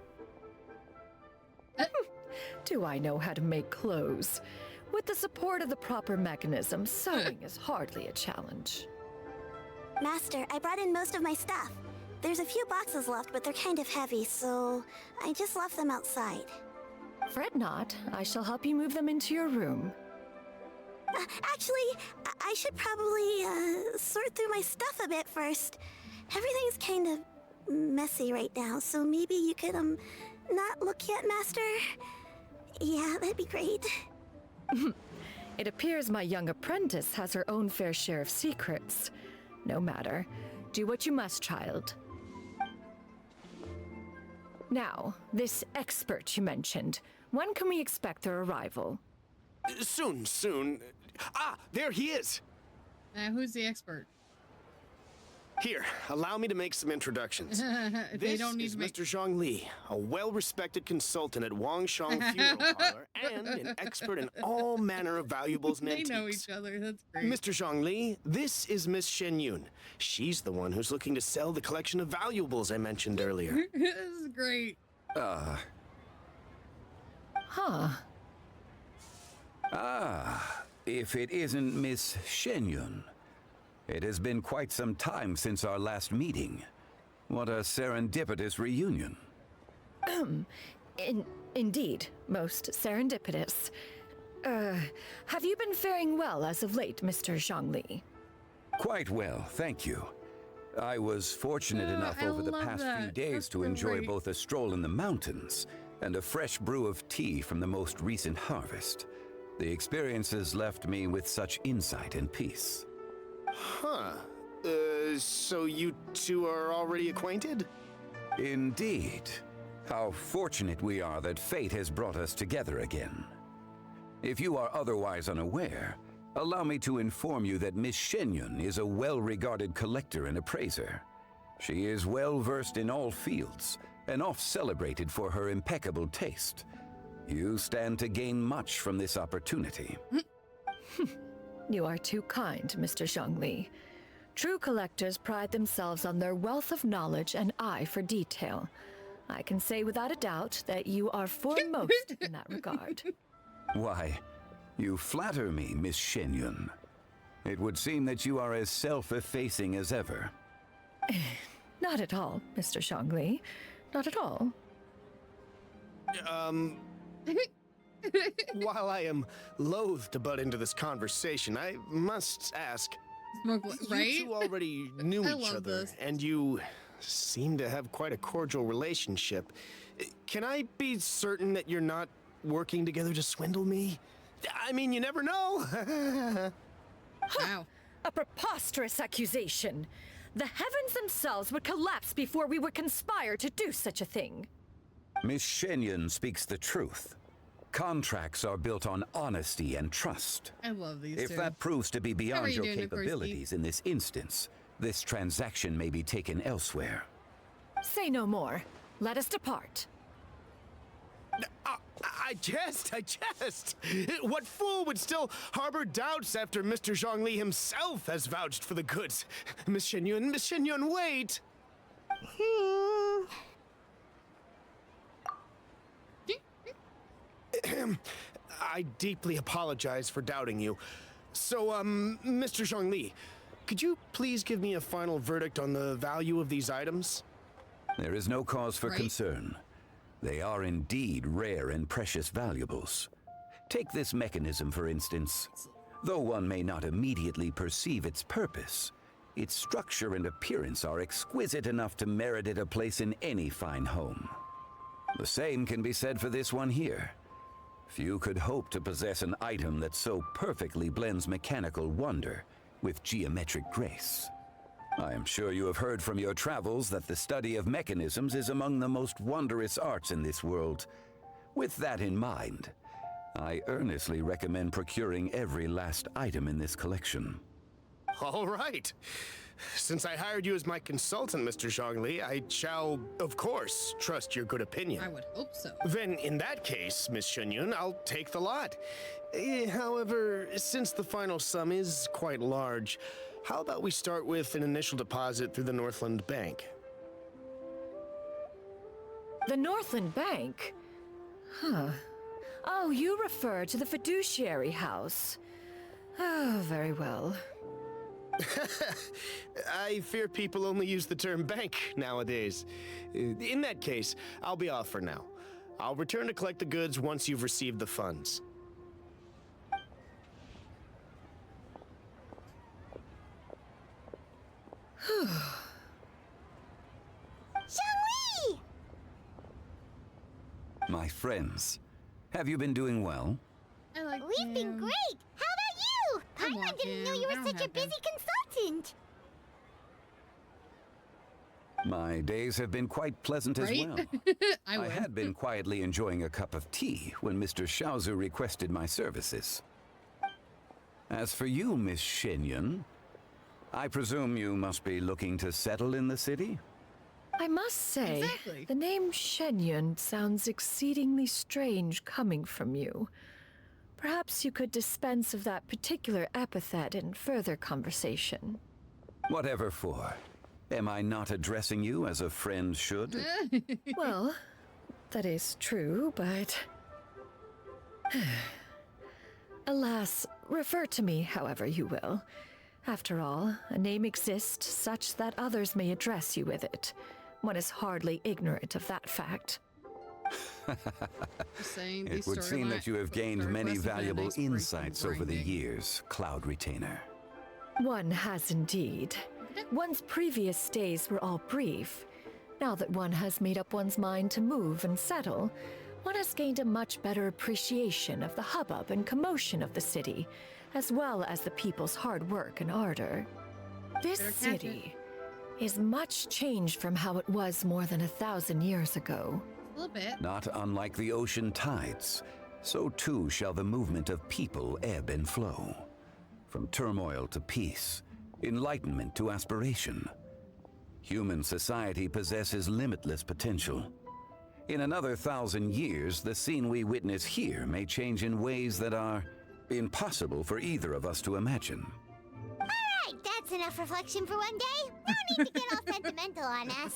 Do I know how to make clothes? With the support of the proper mechanism, sewing is hardly a challenge. Master, I brought in most of my stuff. There's a few boxes left, but they're kind of heavy, so I just left them outside. Fret not. I shall help you move them into your room. Actually, I should probably sort through my stuff a bit first. Everything's kind of messy right now, so maybe you could, not look yet, Master? Yeah, that'd be great. It appears my young apprentice has her own fair share of secrets. No matter. Do what you must, child. Now, this expert you mentioned, when can we expect their arrival? Soon. Ah, there he is! Who's the expert? Here, allow me to make some introductions. They This don't need is to make... Mr. Zhongli, a well-respected consultant at Wangshang Funeral Parlor and an expert in all manner of valuables and They antiques. know each other, that's great. Mr. Zhongli, this is Miss Shenyun. She's the one who's looking to sell the collection of valuables I mentioned earlier. This is great. Huh. If it isn't Miss Shenyun. It has been quite some time since our last meeting. What a serendipitous reunion. Indeed, most serendipitous. Have you been faring well as of late, Mr. Zhongli? Quite well, thank you. I was fortunate enough over the past few days to enjoy both a stroll in the mountains and a fresh brew of tea from the most recent harvest. The experiences left me with such insight and peace. Huh. So you two are already acquainted? Indeed. How fortunate we are that fate has brought us together again. If you are otherwise unaware, allow me to inform you that Miss Shenyun is a well-regarded collector and appraiser. She is well-versed in all fields, and oft-celebrated for her impeccable taste. You stand to gain much from this opportunity. You are too kind, Mr. Zhongli. True collectors pride themselves on their wealth of knowledge and eye for detail. I can say without a doubt that you are foremost in that regard. Why, you flatter me, Miss Shenyun. It would seem that you are as self-effacing as ever. Not at all, Mr. Zhongli. Not at all. While I am loath to butt into this conversation, I must ask, right? You two already knew I each love other, this. and you seem to have quite a cordial relationship. Can I be certain that you're not working together to swindle me? I mean, you never know. Wow. A preposterous accusation. The heavens themselves would collapse before we would conspire to do such a thing. Miss Shenyun speaks the truth. Contracts are built on honesty and trust. I love these If two. that proves to be How are beyond you your doing, capabilities in this instance, this transaction may be taken elsewhere. Say no more. Let us depart. I jest. What fool would still harbor doubts after Mr. Zhongli himself has vouched for the goods? Miss Shenyun, wait! I deeply apologize for doubting you. So, Mr. Zhongli, could you please give me a final verdict on the value of these items? There is no cause for concern. They are indeed rare and precious valuables. Take this mechanism, for instance. Though one may not immediately perceive its purpose, its structure and appearance are exquisite enough to merit it a place in any fine home. The same can be said for this one here. Few could hope to possess an item that so perfectly blends mechanical wonder with geometric grace. I am sure you have heard from your travels that the study of mechanisms is among the most wondrous arts in this world. With that in mind, I earnestly recommend procuring every last item in this collection. All right. Since I hired you as my consultant, Mr. Zhongli, I shall, of course, trust your good opinion. I would hope so. Then, in that case, Miss Shenyun, I'll take the lot. However, since the final sum is quite large, how about we start with an initial deposit through the Northland Bank? The Northland Bank? Huh. Oh, you refer to the fiduciary house. Oh, very well. I fear people only use the term bank nowadays. In that case, I'll be off for now. I'll return to collect the goods once you've received the funds. Xiangli! My friends, have you been doing well? I like We've been great! How about you? Paimon didn't know you were such a busy consultant! My days have been quite pleasant as well. I had been quietly enjoying a cup of tea when Mr. Xiaozu requested my services. As for you, Miss Shenyun, I presume you must be looking to settle in the city? I must say, the name Shenyun sounds exceedingly strange coming from you. Perhaps you could dispense of that particular epithet in further conversation. Whatever for. Am I not addressing you as a friend should? Well, that is true, but... Alas, refer to me however you will. After all, a name exists such that others may address you with it. One is hardly ignorant of that fact. It would seem that you have gained many valuable insights over the years, Cloud Retainer. One has indeed. One's previous stays were all brief. Now that one has made up one's mind to move and settle, one has gained a much better appreciation of the hubbub and commotion of the city, as well as the people's hard work and ardor. This city is much changed from how it was more than 1,000 years ago. A little bit. Not unlike the ocean tides, so too shall the movement of people ebb and flow. From turmoil to peace, enlightenment to aspiration. Human society possesses limitless potential. In another 1,000 years, the scene we witness here may change in ways that are impossible for either of us to imagine. Alright, that's enough reflection for one day. No need to get all sentimental on us.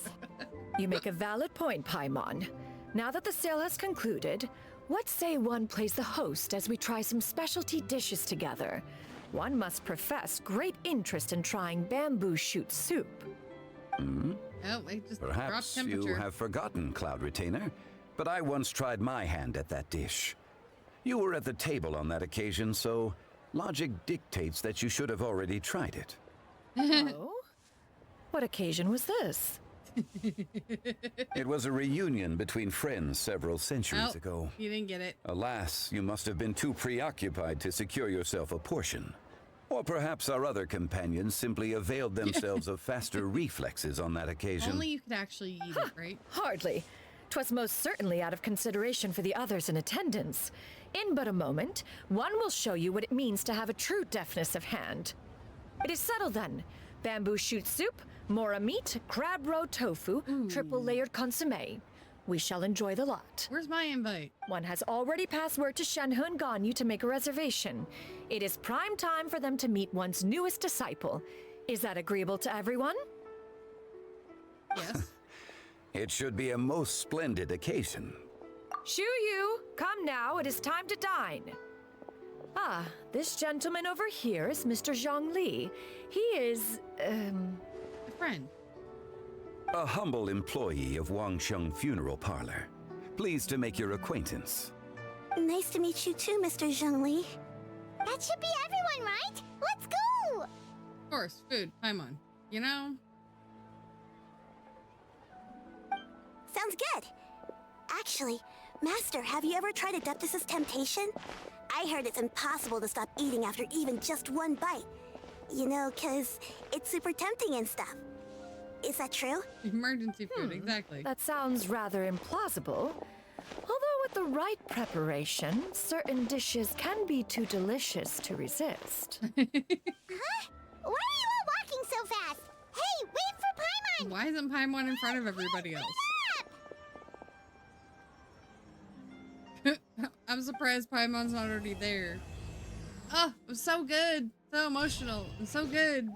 You make a valid point, Paimon. Now that the sale has concluded, what say one plays the host as we try some specialty dishes together? One must profess great interest in trying bamboo shoot soup. Hmm? Oh, it just Perhaps dropped temperature. you have forgotten, Cloud Retainer, but I once tried my hand at that dish. You were at the table on that occasion, so logic dictates that you should have already tried it. Oh? What occasion was this? It was a reunion between friends several centuries ago. You didn't get it. Alas, you must have been too preoccupied to secure yourself a portion. Or perhaps our other companions simply availed themselves of faster reflexes on that occasion. Only you could actually eat it, right? Hardly. 'Twas most certainly out of consideration for the others in attendance. In but a moment, one will show you what it means to have a true deftness of hand. It is settled then. Bamboo shoot soup, mora meat, crab roe tofu, triple layered consomme. We shall enjoy the lot. Where's my invite? One has already passed word to Shenhe and Ganyu to make a reservation. It is prime time for them to meet one's newest disciple. Is that agreeable to everyone? Yes. It should be a most splendid occasion. Shu Yu, come now, it is time to dine. Ah, this gentleman over here is Mr. Zhongli. He is, a friend. A humble employee of Wangsheng Funeral Parlor. Pleased to make your acquaintance. Nice to meet you too, Mr. Zhongli. That should be everyone, right? Let's go! Of course, food. Paimon. You know? Sounds good. Actually, Master, have you ever tried Adeptus' temptation? I heard it's impossible to stop eating after even just one bite. You know, 'cause it's super tempting and stuff. Is that true? Emergency food, exactly. That sounds rather implausible. Although with the right preparation, certain dishes can be too delicious to resist. Huh? Why are you all walking so fast? Hey, wait for Paimon! Why isn't Paimon in front of everybody else? I'm surprised Paimon's not already there. Oh, it was so good. So emotional. And so good.